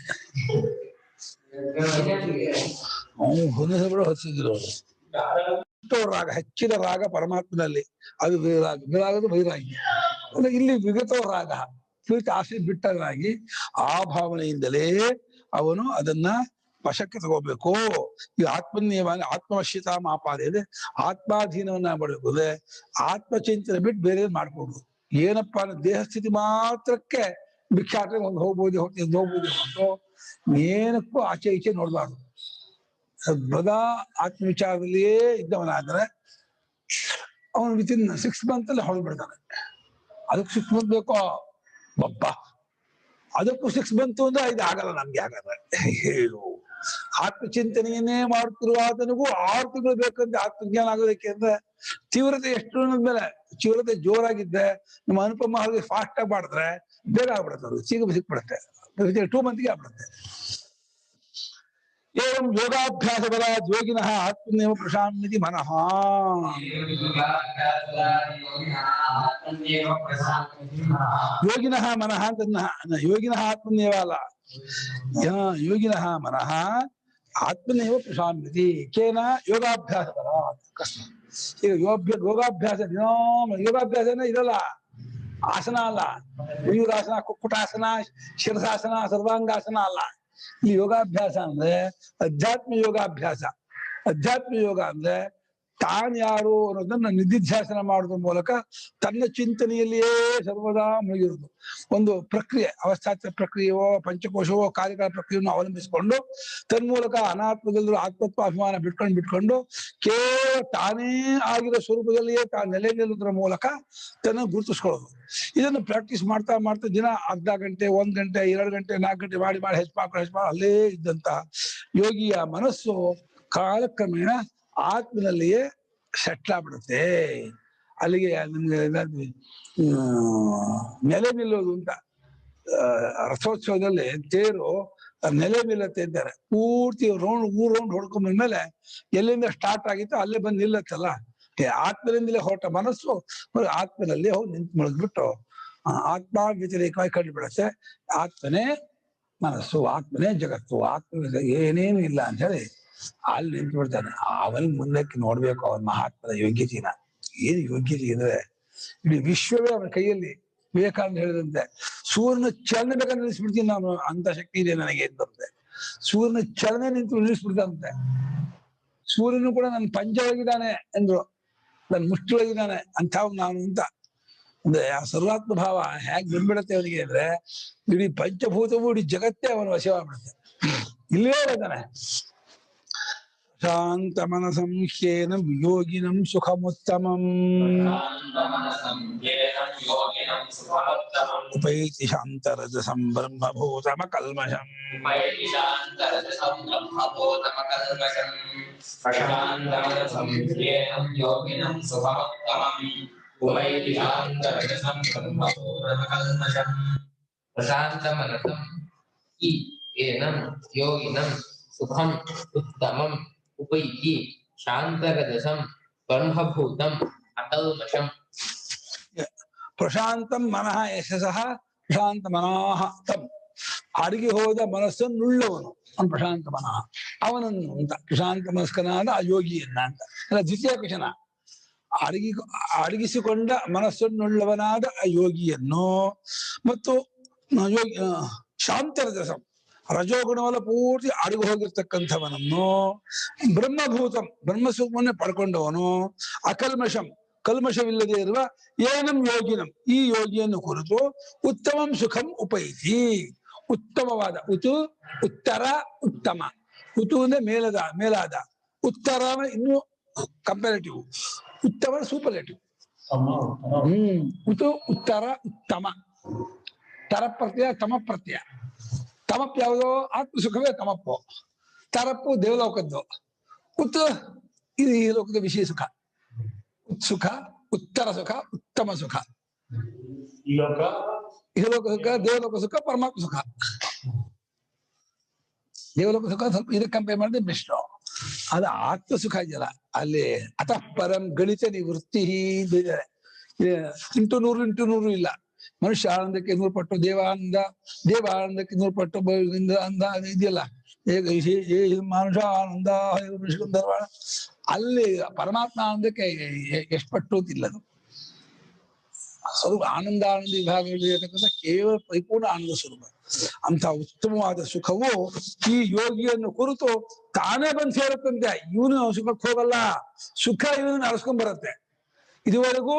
[SPEAKER 1] ಹೊತ್ತಿದ್ರು ರಾಗ, ಹೆಚ್ಚಿನ ರಾಗ ಪರಮಾತ್ಮನಲ್ಲಿ, ಅದು ವಿರಾಗದ ವೈರಾಗ್ಯ. ಇಲ್ಲಿ ವಿಗತ ರಾಗ, ಆಸೆ ಬಿಟ್ಟರಾಗಿ ಆ ಭಾವನೆಯಿಂದಲೇ ಅವನು ಅದನ್ನ ವಶಕ್ಕೆ ತಗೋಬೇಕು. ಈ ಆತ್ಮನಿಯಮ ಆತ್ಮವಶ್ಯತ ಮಾಪಾದ ಇದೆ, ಆತ್ಮಾಧೀನವನ್ನ ಮಾಡಬೇಕು. ಅಂದ್ರೆ ಆತ್ಮಚಿಂತನೆ ಬಿಟ್ಟು ಬೇರೆ ಮಾಡ್ಕೊಡುದು. ಏನಪ್ಪಾ ದೇಹ ಸ್ಥಿತಿ ಮಾತ್ರಕ್ಕೆ ಭಿಕ್ಷಾಟ ಒಂದು ಹೋಗ್ಬೋದು ಹೊತ್ತು ಏನಕ್ಕೂ ಆಚೆ ಈಚೆ ನೋಡ್ಬಾರ್ದು. ಸದ್ಭದ ಆತ್ಮವಿಚಾರದಲ್ಲಿಯೇ ಇದ್ದವನಾದ್ರೆ ಅವನು ವಿತಿನ್ 6 ಮಂತ್ ಅಲ್ಲಿ ಹೊರಗೆ ಬಿಡ್ತಾನೆ. ಅದಕ್ಕೆ 6 ಮಂತ್ ಬೇಕೋ ಬಪ್ಪ, ಅದಕ್ಕೂ 6 ಮಂತ್ ಅಂದ್ರೆ ಇದು ಆಗಲ್ಲ ನಮ್ಗೆ. ಹಾಗಾದ್ರೆ ಹೇಳು, ಆತ್ಮಚಿಂತನೆಯನ್ನೇ ಮಾಡ್ತಿರುವ ಆತನಿಗೂ 6 ತಿಂಗಳು ಬೇಕಂತ ಆತ್ಮಜ್ಞಾನ ಆಗೋದಕ್ಕೆ. ಅಂದ್ರೆ ತೀವ್ರತೆ ಎಷ್ಟು ಅನ್ನೋದ್ಮೇಲೆ, ತೀವ್ರತೆ ಜೋರಾಗಿದ್ದೆ ನಮ್ಮ ಅನುಪಮ ಅವ್ರಿಗೆ ಫಾಸ್ಟ್ ಆಗಿ ಮಾಡಿದ್ರೆ ಬೇಗ ಆಗ್ಬಿಡುತ್ತೆ, ಅವ್ರಿಗೆ ಸಿಕ್ಬಿಡುತ್ತೆ. 2 ಮಂತ್ಗೆ ಆಗ್ಬಿಡುತ್ತೆ. ಏವಂ ಯೋಗಾಭ್ಯಾಸ ಬಲ ಯೋಗಿನಃ ಆತ್ಮನೇವ ಪ್ರಶಾಂತಿ ಮನಃ. ಯೋಗಿನಃ ಮನಃ ಅಂತ, ಯೋಗಿನಃ ಆತ್ಮನೇವ ಅಲ್ಲ, ಯೋಗಿನಃ ಮನಃ ಆತ್ಮನೇವ ಪ್ರಶಾಂತಿ ಕೇನ ಯೋಗಾಭ್ಯಾಸ ಬಲ. ಈಗ ಯೋಗಾಭ್ಯಾಸ ಯೋಗಾಭ್ಯಾಸನೇ ಇದಲ್ಲ, ಆಸನ ಅಲ್ಲ. ಮಯೂರಾಸನ, ಕುಕ್ಕುಟಾಸನ, ಶಿರಸಾಸನ, ಸರ್ವಾಂಗಾಸನ ಅಲ್ಲ. ಈ ಯೋಗಾಭ್ಯಾಸ ಅಂದ್ರೆ ಅಧ್ಯಾತ್ಮ ಯೋಗಾಭ್ಯಾಸ. ಅಧ್ಯಾತ್ಮ ಯೋಗ ಅಂದ್ರೆ ತಾನು ಯಾರು ಅನ್ನೋದನ್ನ ನಿಧಿಧ್ಯಾಸನ ಮಾಡೋದ್ರ ಮೂಲಕ ತನ್ನ ಚಿಂತನೆಯಲ್ಲಿಯೇ ಸರ್ವದಾ ಮುಳುಗಿರುವುದು. ಒಂದು ಪ್ರಕ್ರಿಯೆ, ಅವಸ್ಥಾತ್ಮ ಪ್ರಕ್ರಿಯೆಯೋ ಪಂಚಕೋಶವೋ ಕಾರ್ಯಗಳ ಪ್ರಕ್ರಿಯೆಯನ್ನು ಅವಲಂಬಿಸಿಕೊಂಡು ತನ್ಮೂಲಕ ಅನಾತ್ಮದಲ್ಲೂ ಆತ್ಮತ್ವ ಅಭಿಮಾನ ಬಿಟ್ಕೊಂಡು ಕೇವಲ ತಾನೇ ಆಗಿರೋ ಸ್ವರೂಪದಲ್ಲಿಯೇ ತಾನು ನೆಲೆ ನಿಲ್ಲುವುದರ ಮೂಲಕ ತನ್ನ ಗುರುತಿಸ್ಕೊಳ್ಳೋದು. ಇದನ್ನು ಪ್ರಾಕ್ಟೀಸ್ ಮಾಡ್ತಾ ದಿನ ಅರ್ಧ ಗಂಟೆ, 1 ಗಂಟೆ, 2 ಗಂಟೆ, 4 ಗಂಟೆ ಮಾಡಿ ಹೆಚ್ಚು ಅಲ್ಲೇ ಇದ್ದಂತ ಯೋಗಿಯ ಮನಸ್ಸು ಕಾಲಕ್ರಮೇಣ ಆತ್ಮನಲ್ಲಿಯೇ ಸೆಟ್ಲ್ ಆಗ್ಬಿಡುತ್ತೆ. ಅಲ್ಲಿಗೆ ನಿಮ್ಗೆ ನೆಲೆ ನಿಲ್ಲೋದು ಅಂತ ರಥೋತ್ಸವದಲ್ಲಿ ತೇರು ನೆಲೆ ನಿಲ್ಲತ್ತೆ ಅಂತಾರೆ. ಪೂರ್ತಿ ಊರ್ ರೌಂಡ್ ಹೊಡ್ಕೊಂಡ್ ಬಂದ್ಮೇಲೆ ಎಲ್ಲಿಂದ ಸ್ಟಾರ್ಟ್ ಆಗಿತ್ತು ಅಲ್ಲೇ ಬಂದು ನಿಲ್ಲತ್ತಲ್ಲ, ಆತ್ಮದಿಂದಲೇ ಹೊರಟ ಮನಸ್ಸು ಆತ್ಮನಲ್ಲಿ ಹೋಗಿ ನಿಂತು ಮುಳುಗ್ಬಿಟ್ಟು ಆತ್ಮ ವ್ಯತಿರೇಕವಾಗಿ ಕಂಡು ಬಿಡುತ್ತೆ. ಆತ್ಮನೇ ಮನಸ್ಸು, ಆತ್ಮನೇ ಜಗತ್ತು, ಆತ್ಮ ಏನೇನು ಇಲ್ಲ ಅಂತ ಹೇಳಿ ಅಲ್ಲಿ ನಿಂತು ಬಿಡ್ತಾನೆ. ಅವನ್ ಮುಂದಕ್ಕೆ ನೋಡ್ಬೇಕು ಅವನ ಮಹಾತ್ಮದ ಯೋಗ್ಯತೆನ. ಏನು ಯೋಗ್ಯತೆ ಅಂದ್ರೆ ಇಡೀ ವಿಶ್ವವೇ ಅವನ ಕೈಯಲ್ಲಿ. ವಿವೇಕಾನಂದ ಹೇಳಿದಂತೆ ಸೂರ್ಯನ ಚಲನೆ ಬೇಕಾದ್ರೆ ನಿಲ್ಲಿಸ್ಬಿಡ್ತೀನಿ ನಾನು, ಅಂತ ಶಕ್ತಿ ಇದೆ ನನಗೆ ಅಂತಂತೆ. ಸೂರ್ಯನ ಚಲನೆ ನಿಂತು ನಿಲ್ಲಿಸ್ಬಿಡ್ತಾನಂತೆ. ಸೂರ್ಯನು ಕೂಡ ನನ್ನ ಪಂಚ ಒಳಗಿದ್ದಾನೆ ಎಂದ್ರು, ನನ್ನ ಮುಷ್ಟಿ ಒಳಗಿದ್ದಾನೆ ಅಂತ ನಾನು ಅಂತ. ಅಂದ್ರೆ ಆ ಸರ್ವಾತ್ಮ ಭಾವ ಹೇಗ್ ಬಂದ್ಬಿಡತ್ತೆ ಅವನಿಗೆ ಅಂದ್ರೆ ಇಡೀ ಪಂಚಭೂತವು ಇಡೀ ಜಗತ್ತೇ ಅವನ ವಶವಾಗ್ಬಿಡುತ್ತೆ. ಇಲ್ಲೇ ಇದ್ದಾನೆ. ಶಾಂತ ಮನಸಂ ಹ್ಯೇನಂ ಯೋಗಿನಂ ಸುಖಮುತ್ತಮಂ ಉಪೈತಿ ಶಾಂತರಜಸಂ ಬ್ರಹ್ಮಭೂತಮ ಕಲ್ಮಷಂ
[SPEAKER 3] ಪ್ರಶಾಂತ ಮನಸಂ ಹಿ ಏನಂ ಯೋಗಿನಂ ಸುಖಂ ಉತ್ತಮಂ ಉಪೈತಿ ಶಾಂತರಜಸಂ ಬ್ರಹ್ಮಭೂತಂ ಅಕಲ್ಮಷಂ.
[SPEAKER 1] ಪ್ರಶಾಂತಂ ಮನಃ ಯಶಸಃ ಪ್ರಶಾಂತ ಮನಃ ತಂ. ಅಡಗಿ ಹೋದ ಮನಸ್ಸನ್ನುಳ್ಳವನು ಅವನು ಪ್ರಶಾಂತ ಮನಃ, ಅವನನ್ನು ಅಂತ ಪ್ರಶಾಂತ ಮನಸ್ಕನಾದ ಆ ಯೋಗಿಯನ್ನ ಅಂತ. ಅಲ್ಲ ದ್ವಿತೀಯ ಕುಶನ ಅಡಗಿಸಿಕೊಂಡ ಮನಸ್ಸನ್ನುಳ್ಳವನಾದ ಆ ಯೋಗಿಯನ್ನು ಮತ್ತು ಯೋಗಿ ಶಾಂತರಜಸಂ ರಜೋಗುಣವಲ್ಲ ಪೂರ್ತಿ ಅಡಗು ಹೋಗಿರ್ತಕ್ಕಂಥವನನ್ನು ಬ್ರಹ್ಮಭೂತಂ ಬ್ರಹ್ಮಸ್ವರೂಪವನ್ನೇ ಪಡ್ಕೊಂಡವನು ಅಕಲ್ಮಷಂ ಕಲ್ಮಷವಿಲ್ಲದೆ ಇರುವ ಏನಂ ಯೋಗಿನಂ ಈ ಯೋಗಿಯನ್ನು ಕುರಿತು ಉತ್ತಮಂ ಸುಖಂ ಉಪೈತಿ ಉತ್ತಮವಾದ ಉತು ಉತ್ತರ ಉತ್ತಮ. ಉತು ಅಂದ್ರೆ ಮೇಲಾದ ಉತ್ತರ ಇನ್ನು ಕಂಪ್ಯಾರಿಟಿವ್, ಉತ್ತಮ ಸೂಪರ್ಲೇಟಿವ್. ಉತು ಉತ್ತರ ಉತ್ತಮ. ತರ ಪ್ರತ್ಯಯ ತಮ ಪ್ರತ್ಯಯ. ತಮಪ್ ಯಾವುದೋ ಆತ್ಮ ಸುಖವೇ ತಮಪ್ಪು. ತರಪ್ಪು ದೇವಲೋಕದ್ದು. ಉತ್ ಇದು ಈ ಲೋಕದ ವಿಷಯ ಸುಖ. ಉತ್ಸುಖ ಉತ್ತರ ಸುಖ ಉತ್ತಮ ಸುಖ. ಇಹಲೋಕ ಸುಖ ದೇವಲೋಕ ಸುಖ ಪರಮಾತ್ಮ ಸುಖ. ದೇವಲೋಕ ಸುಖ ಸ್ವಲ್ಪ ಇದಕ್ಕೆ ಕಂಪೇರ್ ಮಾಡಿದ್ರೆ ಬೆಸ್ಟ್. ಅದು ಆತ್ಮ ಸುಖ ಇದೆಯಲ್ಲ ಅಲ್ಲಿ ಅತಃ ಪರಂ ಗಣಿತ ನಿವೃತ್ತಿ ಇದ್ದಾರೆ. 800 ಇಲ್ಲ. ಮನುಷ್ಯ ಆನಂದಕ್ಕೆ 100 ಪಟ್ಟು ದೇವಾನಂದಕ್ಕೆ 100 ಪಟ್ಟು ಅಂದ ಇದೆಯಲ್ಲ. ಮನುಷ್ಯ ಆನಂದ ಅಲ್ಲಿ ಪರಮಾತ್ಮ ಆನಂದಕ್ಕೆ ಎಷ್ಟು ಪಟ್ಟು ಅಂತಿಲ್ಲದು. ಸ್ವರೂಪ ಆನಂದ ವಿಭಾಗಗಳಿರತಕ್ಕಂಥ ಕೇವಲ ಪರಿಪೂರ್ಣ ಆನಂದ ಸ್ವರೂಪ. ಅಂತ ಉತ್ತಮವಾದ ಸುಖವು ಈ ಯೋಗಿಯನ್ನು ಕುರಿತು ತಾನೇ ಬಂದು ಸೇರುತ್ತಂತೆ. ಇವನು ಸುಖಕ್ಕೆ ಹೋಗಲ್ಲ, ಸುಖ ಇವನು ಅರಸ್ಕೊಂಡ್ ಬರುತ್ತೆ. ಇದುವರೆಗೂ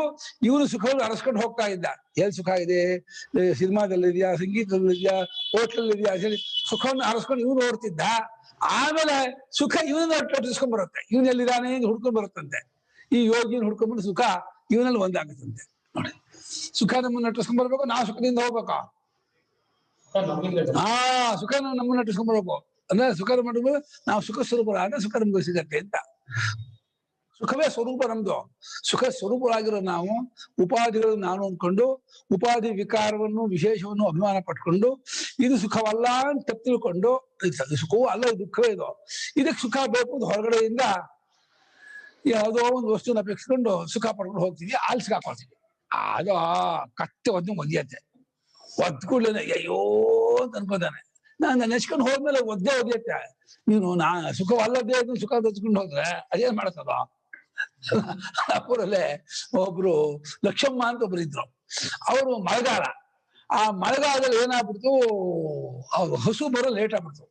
[SPEAKER 1] ಇವನು ಸುಖವನ್ನು ಅರಸ್ಕೊಂಡು ಹೋಗ್ತಾ ಇದ್ದ. ಎಲ್ಲಿ ಸುಖ ಇದೆ, ಸಿನಿಮಾದಲ್ಲಿದ್ಯಾ, ಸಂಗೀತದಲ್ಲಿದ್ಯಾ, ಹೋಟ್ಲಲ್ಲಿದ್ಯಾ ಹೇಳಿ ಸುಖವನ್ನು ಅರಸ್ಕೊಂಡು ಇವನು ಓಡ್ತಿದ್ದ. ಆಮೇಲೆ ಸುಖ ಇವನನ್ನ ಅಟ್ಟಿಸ್ಕೊಂಡ್ ಬರುತ್ತೆ. ಇವನ್ ಎಲ್ಲಿದ್ದಾನೆ ಹುಡ್ಕೊಂಡ್ ಬರುತ್ತಂತೆ. ಈ ಯೋಗಿಯನ್ನು ಹುಡ್ಕೊಂಡ್ಬಿಟ್ಟು ಸುಖ ಇವನಲ್ಲಿ ಒಂದಾಗುತ್ತಂತೆ. ನೋಡಿ, ಸುಖ ನಮ್ಮನ್ನ ನಟಿಸ್ಕೊಂಡ್ ಬರ್ಬೇಕು, ನಾವು ಸುಖದಿಂದ ಹೋಗ್ಬೇಕಾ? ಸುಖ ನಮ್ಮನ್ನ ನಟಿಸ್ಕೊಂಡ್ ಬರ್ಬೇಕು ಅಂದ್ರೆ ಸುಖ ಮಾಡಿದ್ರು ನಾವು ಸುಖ ಸ್ವರೂಪರಾಗ ಸುಖ ನಮ್ಗೆ ಸಿಗತ್ತೆ ಅಂತ. ಸುಖವೇ ಸ್ವರೂಪ ನಮ್ದು. ಸುಖ ಸ್ವರೂಪರಾಗಿರೋ ನಾವು ಉಪಾಧಿಗಳು ನಾನು ಅಂದ್ಕೊಂಡು ಉಪಾಧಿ ವಿಕಾರವನ್ನು ವಿಶೇಷವನ್ನು ಅಭಿಮಾನ ಪಟ್ಕೊಂಡು ಇದು ಸುಖವಲ್ಲ ಅಂತ ತಿಳ್ಕೊಂಡು ಸುಖವೂ ಅಲ್ಲ, ದುಃಖವೇ ಇದು. ಇದಕ್ಕೆ ಸುಖ ಬೇಕು ಹೊರಗಡೆಯಿಂದ ಯಾವುದೋ ಒಂದು ವಸ್ತುನ ಅಪೇಕ್ಷಿಸ್ಕೊಂಡು ಸುಖ ಪಡ್ಕೊಂಡು ಹೋಗ್ತೀವಿ, ಅಲ್ಲಿ ಸಿಕ್ಕಾಕೊಳ್ತೀವಿ. ಅದು ಕತ್ತೆ ಒದ್ಯತ್ತೆ. ಒದ್ಕೊಳ್ಳೇನೆ ಅಯ್ಯೋ ಅಂತ ಅನ್ಕೋತಾನೆ. ನಾನು ನೆಚ್ಕೊಂಡು ಹೋದ್ಮೇಲೆ ಒದ್ಯತ್ತೆ. ನೀನು ಸುಖವಲ್ಲದೇ ಸುಖ ತೆಚ್ಕೊಂಡು ಹೋದ್ರೆ ಅದೇನ್ ಮಾಡತ್ತದ? ಅಪ್ಪರಲ್ಲೇ ಒಬ್ರು ಲಕ್ಷಮ್ಮ ಅಂತ ಒಬ್ರು ಇದ್ರು. ಅವರು ಮಳೆಗಾಲ. ಆ ಮಳೆಗಾಲದಲ್ಲಿ ಏನಾಗ್ಬಿಡ್ತು, ಅವ್ರು ಹಸು ಬರೋ ಲೇಟ್ ಆಗ್ಬಿಡ್ತು.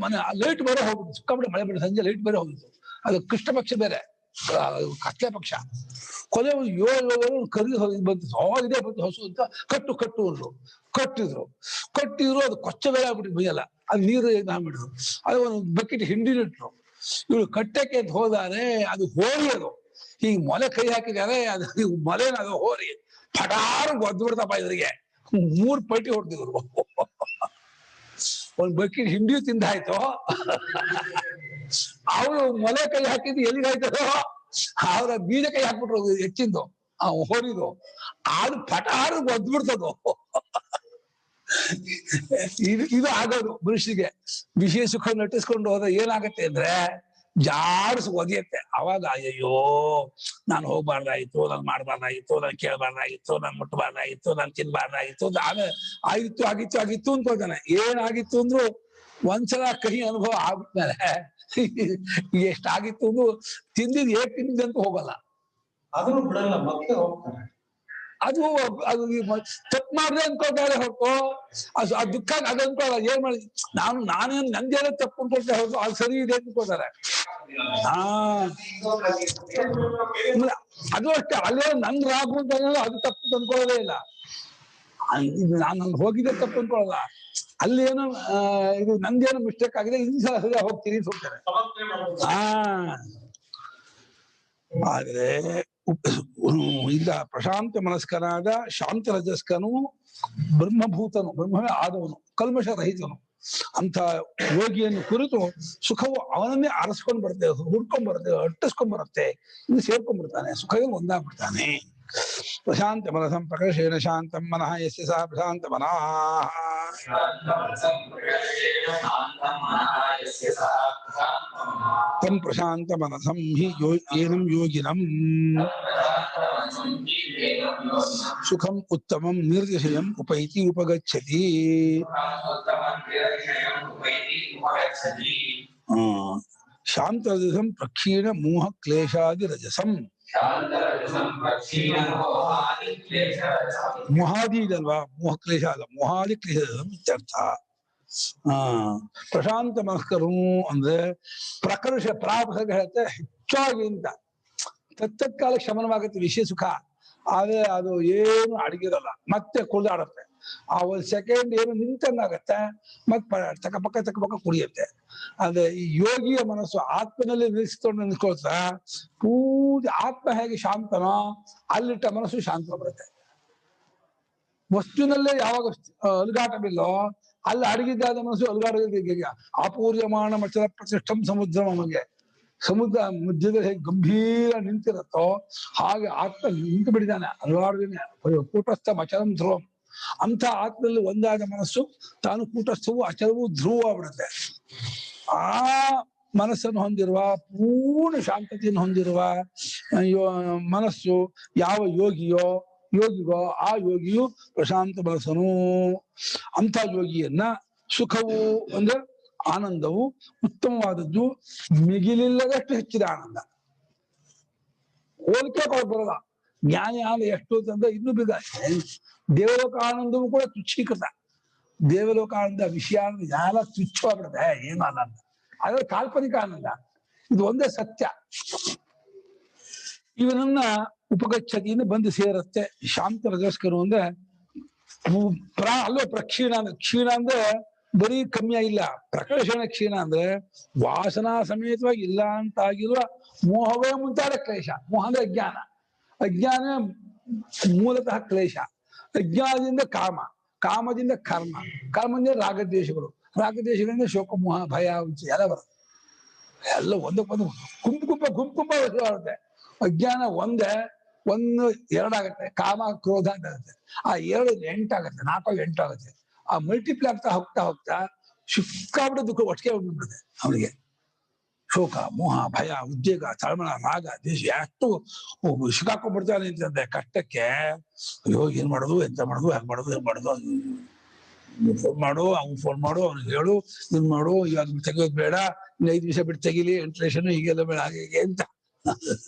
[SPEAKER 1] ಮನೆ ಲೈಟ್ ಬೇರೆ ಹೋಗ್ಬಿಡ್ತು, ಸಿಕ್ಕಾಬಿಟ್ಟು ಮಳೆ ಬೇರೆ, ಸಂಜೆ ಲೈಟ್ ಬೇರೆ ಹೋಗಿತ್ತು. ಅದು ಕೃಷ್ಣ ಪಕ್ಷ ಬೇರೆ, ಕತ್ಲೆ ಪಕ್ಷ. ಕೊನೆ 7 ಕರಿ ಬಂತು. ಇದೇ ಬಂತು ಹಸು ಅಂತ ಕಟ್ಟು ಅಂದ್ರು. ಕಟ್ಟಿದ್ರು ಅದು ಕೊಚ್ಚ ಬೇರೆ ಆಗ್ಬಿಟ್ಟು ಮೈಯಲ್ಲ. ಅದು ನೀರು ಆಗ್ಬಿಟ್ರು. ಅದು ಒಂದು ಬಕೆಟ್ ಹಿಂಡಿನಿಟ್ರು. ಇವ್ರು ಕಟ್ಟಕ್ಕೆ ಅಂತ ಹೋದಾರೆ, ಅದು ಹೋರಿ. ಅದು ಈಗ ಮೊಲೆ ಕೈ ಹಾಕಿದ್ದಾರೆ, ಅದು ಮೊಲೆನ ಅದು ಹೋರಿ ಪಟಾರು ಒದ್ಬಿಡ್ತಪ್ಪ. ಇವರಿಗೆ 3 ಪಟ್ಟಿ ಹೊಡ್ತಿದ್ರು. ಒಂದ್ ಬಕೆಟ್ ಹಿಂಡಿ ತಿಂದಾಯ್ತು. ಅವರು ಮೊಲೆ ಕೈ ಹಾಕಿದ್ದು ಎಲ್ಲಿಗಾಯ್ತದೋ ಅವ್ರ ಬೀಜ ಕೈ ಹಾಕ್ಬಿಟ್ರು ಹೆಚ್ಚಿಂದು ಆ ಹೋರಿದು. ಅದು ಪಟಾರು ಒದ್ಬಿಡ್ತದು. ಇದು ಆಗೋದು ಮನುಷ್ಯನಿಗೆ. ವಿಷಯ ಸುಖ ನಟಿಸ್ಕೊಂಡು ಹೋದ್ರೆ ಏನಾಗತ್ತೆ ಅಂದ್ರೆ ಜಾಡ್ಸ್ ಒದಿಯತ್ತೆ. ಅವಾಗ ಅಯ್ಯೋ ನಾನು ಹೋಗ್ಬಾರ್ದಾಗಿತ್ತು, ನಾನು ಮಾಡ್ಬಾರ್ದಾಗಿತ್ತು, ನಾನು ಕೇಳ್ಬಾರ್ದಾಗಿತ್ತು, ನಾನು ಮುಟ್ಬಾರ್ದಾಗಿತ್ತು, ನಾನು ತಿನ್ಬಾರ್ದಾಗಿತ್ತು, ಆಮೇಲೆ ಆಗಿತ್ತು ಅನ್ಕೋತಾನೆ. ಏನಾಗಿತ್ತು ಅಂದ್ರು ಒಂದ್ಸಲ ಕಹಿ ಅನುಭವ ಆಗ್ಬಿಟ್ಮೇಲೆ ಎಷ್ಟಾಗಿತ್ತು ಅಂದ್ರು ತಿಂದಿದ್ ಹೇಗ್ ತಿಂದಿದ್ದಂತ ಹೋಗಲ್ಲ.
[SPEAKER 4] ಅದನ್ನು ಬಿಡಲ್ಲ, ಮತ್ತೆ ಹೋಗ್ತಾರೆ.
[SPEAKER 1] ಅದು ತಪ್ಪು ಮಾಡ್ದೆ ಅನ್ಕೋತಾರೆ ಹೊರತು ಆ ದುಃಖ ಅದು ಅನ್ಕೊಳ್ಳಲ್ಲ. ಏನ್ ಮಾಡಿ ನಾನೇನು ನಂದೇನೋ ತಪ್ಪು ಅನ್ಕೊಳ್ತಾರೆ ಹೊರತು ಅದು ಸರಿ ಇದೆ ಅನ್ಕೋತಾರೆ. ಅದು ಅಷ್ಟೇ, ಅಲ್ಲೇ ನನ್ ರಾಗು ಅಂತ ಅದು ತಪ್ಪು ಅನ್ಕೊಳ್ಳೋದೇ ಇಲ್ಲ. ನಾನು ಹೋಗಿದ್ದೆ ತಪ್ಪು ಅನ್ಕೊಳ್ಳಲ್ಲ. ಅಲ್ಲೇನು ಇದು ನಂದೇನು ಮಿಸ್ಟೇಕ್ ಆಗಿದೆ, ಸಲ ಸರಿ ಹೋಗ್ತೀನಿ ಅಂತ ಹೋಗ್ತಾರೆ. ಆದ್ರೆ ಈಗ ಪ್ರಶಾಂತ ಮನಸ್ಕನಾದ ಶಾಂತ ರಜಸ್ಕನು ಬ್ರಹ್ಮಭೂತನು, ಬ್ರಹ್ಮವೇ ಆದವನು, ಕಲ್ಮಶ ರಹಿತನು ಅಂತ ಯೋಗಿಯನ್ನು ಕುರಿತು ಸುಖವು ಅವನನ್ನೇ ಅರಸ್ಕೊಂಡ್ ಬರುತ್ತೆ, ಹುಡ್ಕೊಂಡ್ ಬರುತ್ತೆ, ಅಟ್ಟಿಸ್ಕೊಂಡ್ ಬರುತ್ತೆ, ಇನ್ನು ಸೇರ್ಕೊಂಡ್ ಬಿಡ್ತಾನೆ, ಸುಖವೇ ಒಂದಾಗ್ಬಿಡ್ತಾನೆ. ಪ್ರಶಾಂತ ಮನಸಂ ಪ್ರಕರ್ಷೇಣ ಶಾಂತಂ ಮನಃ ಯಸ್ಯ ಸಹ ಪ್ರಶಾಂತ ಮನಃ ತಂ ಪ್ರಶಾಂತ ಮನಸಂ ಹಿ ಏನಂ ಯೋಗಿನಂ ಸುಖಂ ಉತ್ತಮಂ ನಿರ್ದಿಶಯಂ ಉಪೈತಿ ಉಪಗಚ್ಚತಿ. ಶಾಂತರಜಸಂ ಪ್ರಕ್ಷೀಣ ಮೋಹ ಕ್ಲೇಶಾದಿ ರಜಸಂ. ಮೊಹಾದಿ ಇದಲ್ವಾ, ಮೋಹ ಕ್ಲೇಶ ಅಲ್ಲ, ಮೊಹಾದಿ ಕ್ಲೇಶ ಇತ್ಯರ್ಥ. ಪ್ರಶಾಂತ ಮನಸ್ಕರು ಅಂದ್ರೆ ಪ್ರಕರ್ಷ ಪ್ರಾಪಸರ್ಗ ಹೇಳುತ್ತೆ ಹೆಚ್ಚಾಗಿ ಅಂತ ತತ್ತತ್ಕಾಲಕ್ಕೆ ಶಮನವಾಗುತ್ತೆ ವಿಷಯ ಸುಖ. ಆದ್ರೆ ಅದು ಏನು ಅಡಗಿರಲ್ಲ, ಮತ್ತೆ ಕುಡಿದಾಡುತ್ತೆ. ಆ ಒಂದು ಸೆಕೆಂಡ್ ಏನು ನಿಂತಂಗಾಗತ್ತೆ, ಮತ್ತೆ ತಕ್ಕಪಕ್ಕ ಕುಡಿಯುತ್ತೆ. ಆದ್ರೆ ಈ ಯೋಗಿಯ ಮನಸ್ಸು ಆತ್ಮನಲ್ಲಿ ನಿಲ್ಲಿಸ್ಕೊಂಡು ನಿಂತ್ಕೊಳ್ತಾ ಪೂಜೆ ಆತ್ಮ ಹೇಗೆ ಶಾಂತನೋ ಅಲ್ಲಿಟ್ಟ ಮನಸ್ಸು ಶಾಂತ ಬರುತ್ತೆ. ವಸ್ತುನಲ್ಲೇ ಯಾವಾಗ ಅಲುಗಾಟವಿಲ್ಲೋ ಅಲ್ಲಿ ಅಡಗಿದ್ದಾದ ಮನಸ್ಸು ಅಲುಗಾಟ. ಅಪೂರ್ಯಮಾನ ಮಚಲ ಪ್ರತಿಷ್ಠಂ ಸಮುದ್ರ ನಮಗೆ, ಸಮುದ್ರ ಮಧ್ಯದಲ್ಲಿ ಹೇಗೆ ಗಂಭೀರ ನಿಂತಿರುತ್ತೋ ಹಾಗೆ ಆತ್ಮ ನಿಂತು ಬಿಟ್ಟಿದ್ದಾನೆ, ಅಲುಗಾಡದೇನೆ. ಕೂಟಸ್ಥ ಅಚಲಂ ಧ್ರುವಂ ಅಂತ ಆತ್ಮದಲ್ಲಿ ಒಂದಾದ ಮನಸ್ಸು ತಾನು ಕೂಟಸ್ಥವೂ ಅಚಲವೂ ಧ್ರುವ ಆಗ್ಬಿಡುತ್ತೆ. ಆ ಮನಸ್ಸನ್ನು ಹೊಂದಿರುವ, ಪೂರ್ಣ ಶಾಂತತೆಯನ್ನು ಹೊಂದಿರುವ ಮನಸ್ಸು ಯಾವ ಯೋಗಿಗೋ ಆ ಯೋಗಿಯು ಪ್ರಶಾಂತ ಮನಸ್ಸನು. ಅಂತ ಯೋಗಿಯನ್ನ ಸುಖವು ಅಂದ್ರೆ ಆನಂದವು ಉತ್ತಮವಾದದ್ದು, ಮಿಗಿಲಿಲ್ಲದಷ್ಟು ಹೆಚ್ಚಿದ ಆನಂದ. ಹೋಲಿಕೆ ಬರಲ್ಲ. ಜ್ಞಾನಿ ಆನಂದ ಎಷ್ಟು ಅಂತಂದ್ರೆ ಇನ್ನೂ ಬಿಗ. ದೇವಲೋಕ ಆನಂದವೂ ಕೂಡ ತುಚ್ಛೀಕೃತ. ದೇವಲೋಕ ಆನಂದ ವಿಷಯ ಆನಂದ ಎಲ್ಲ ತುಚ್ಛವಾಗ್ಬಿಡುತ್ತೆ, ಏನು ಆನಂದ. ಅದ್ರ ಕಾಲ್ಪನಿಕ ಆನಂದ, ಇದು ಒಂದೇ ಸತ್ಯ. ಇವನನ್ನ ಉಪಗಚ್ಚತಿಯಿಂದ ಬಂದು ಸೇರುತ್ತೆ. ಶಾಂತ ರಜಸ್ಕರು ಅಂದ್ರೆ ಅಲ್ಲೋ ಪ್ರಕ್ಷೀಣ ಅಂದ್ರೆ, ಕ್ಷೀಣ ಅಂದ್ರೆ ಬರೀ ಕಮ್ಮಿ ಆಗಿಲ್ಲ. ಪ್ರಕರ್ಷಣ ಕ್ಷೀಣ ಅಂದ್ರೆ ವಾಸನಾ ಸಮೇತವಾಗಿ ಇಲ್ಲ ಅಂತಾಗಿರುವ ಮೋಹವೇ ಮುಂತಾದ ಕ್ಲೇಶ. ಮೋಹ ಅಂದ್ರೆ ಅಜ್ಞಾನ, ಅಜ್ಞಾನ ಮೂಲತಃ ಕ್ಲೇಶ. ಅಜ್ಞಾನದಿಂದ ಕಾಮ, ಕಾಮದಿಂದ ಕರ್ಮ, ಕರ್ಮದಿಂದ ರಾಗದ್ವೇಷಗಳು, ರಾಗದ್ವೇಷಗಳಿಂದ ಶೋಕ ಮೋಹ ಭಯ ಎಲ್ಲ ಬರುತ್ತೆ. ಎಲ್ಲ ಒಂದಕ್ಕೊಂದು ಗುಂಪು ಬರುತ್ತೆ. ಅಜ್ಞಾನ ಒಂದು ಎರಡಾಗತ್ತೆ, ಕಾಮ ಕ್ರೋಧ ಅಂತ ಆಗುತ್ತೆ. ಆ 2 8 ಆಗುತ್ತೆ, 4 8 ಆಗುತ್ತೆ. ಆ ಮಲ್ಟಿಪ್ಲೈ ಹೋಗ್ತಾ ಸಿಕ್ಕಾಬಿಟ್ಟು ದುಃಖ ಒಟ್ಟಿಗೆ ಹೋಗ್ಬಿಡ್ಬಿಡುತ್ತೆ ಅವನಿಗೆ. ಶೋಕ ಮೋಹ ಭಯ ಉದ್ವೇಗ ತಳಮಳ ರಾಗ ದೇಶ ಎಷ್ಟು ಸಿಕ್ಕಾಕೊಂಡ್ಬಿಡ್ತಾನೆ ಅಂತಂದ್ರೆ ಕಷ್ಟಕ್ಕೆ. ಅಯ್ಯೋ ಏನ್ ಮಾಡೋದು, ಎಂತ ಮಾಡೋದು, ಹೆಂಗ್ ಮಾಡೋದು, ಫೋನ್ ಮಾಡು, ಫೋನ್ ಮಾಡು, ಅವ್ನಿಗೆ ಹೇಳು, ಇದನ್ ಮಾಡು, ಇವಾಗ ತೆಗಿಯೋದು ಬೇಡ, ಇನ್ನು 5 ನಿಮಿಷ ಬಿಟ್ಟು ತೆಗಿಲಿ, ವೆಂಟಿಲೇಷನ್ ಹೀಗೆಲ್ಲ ಬೇಡ, ಹಾಗೆ ಅಂತ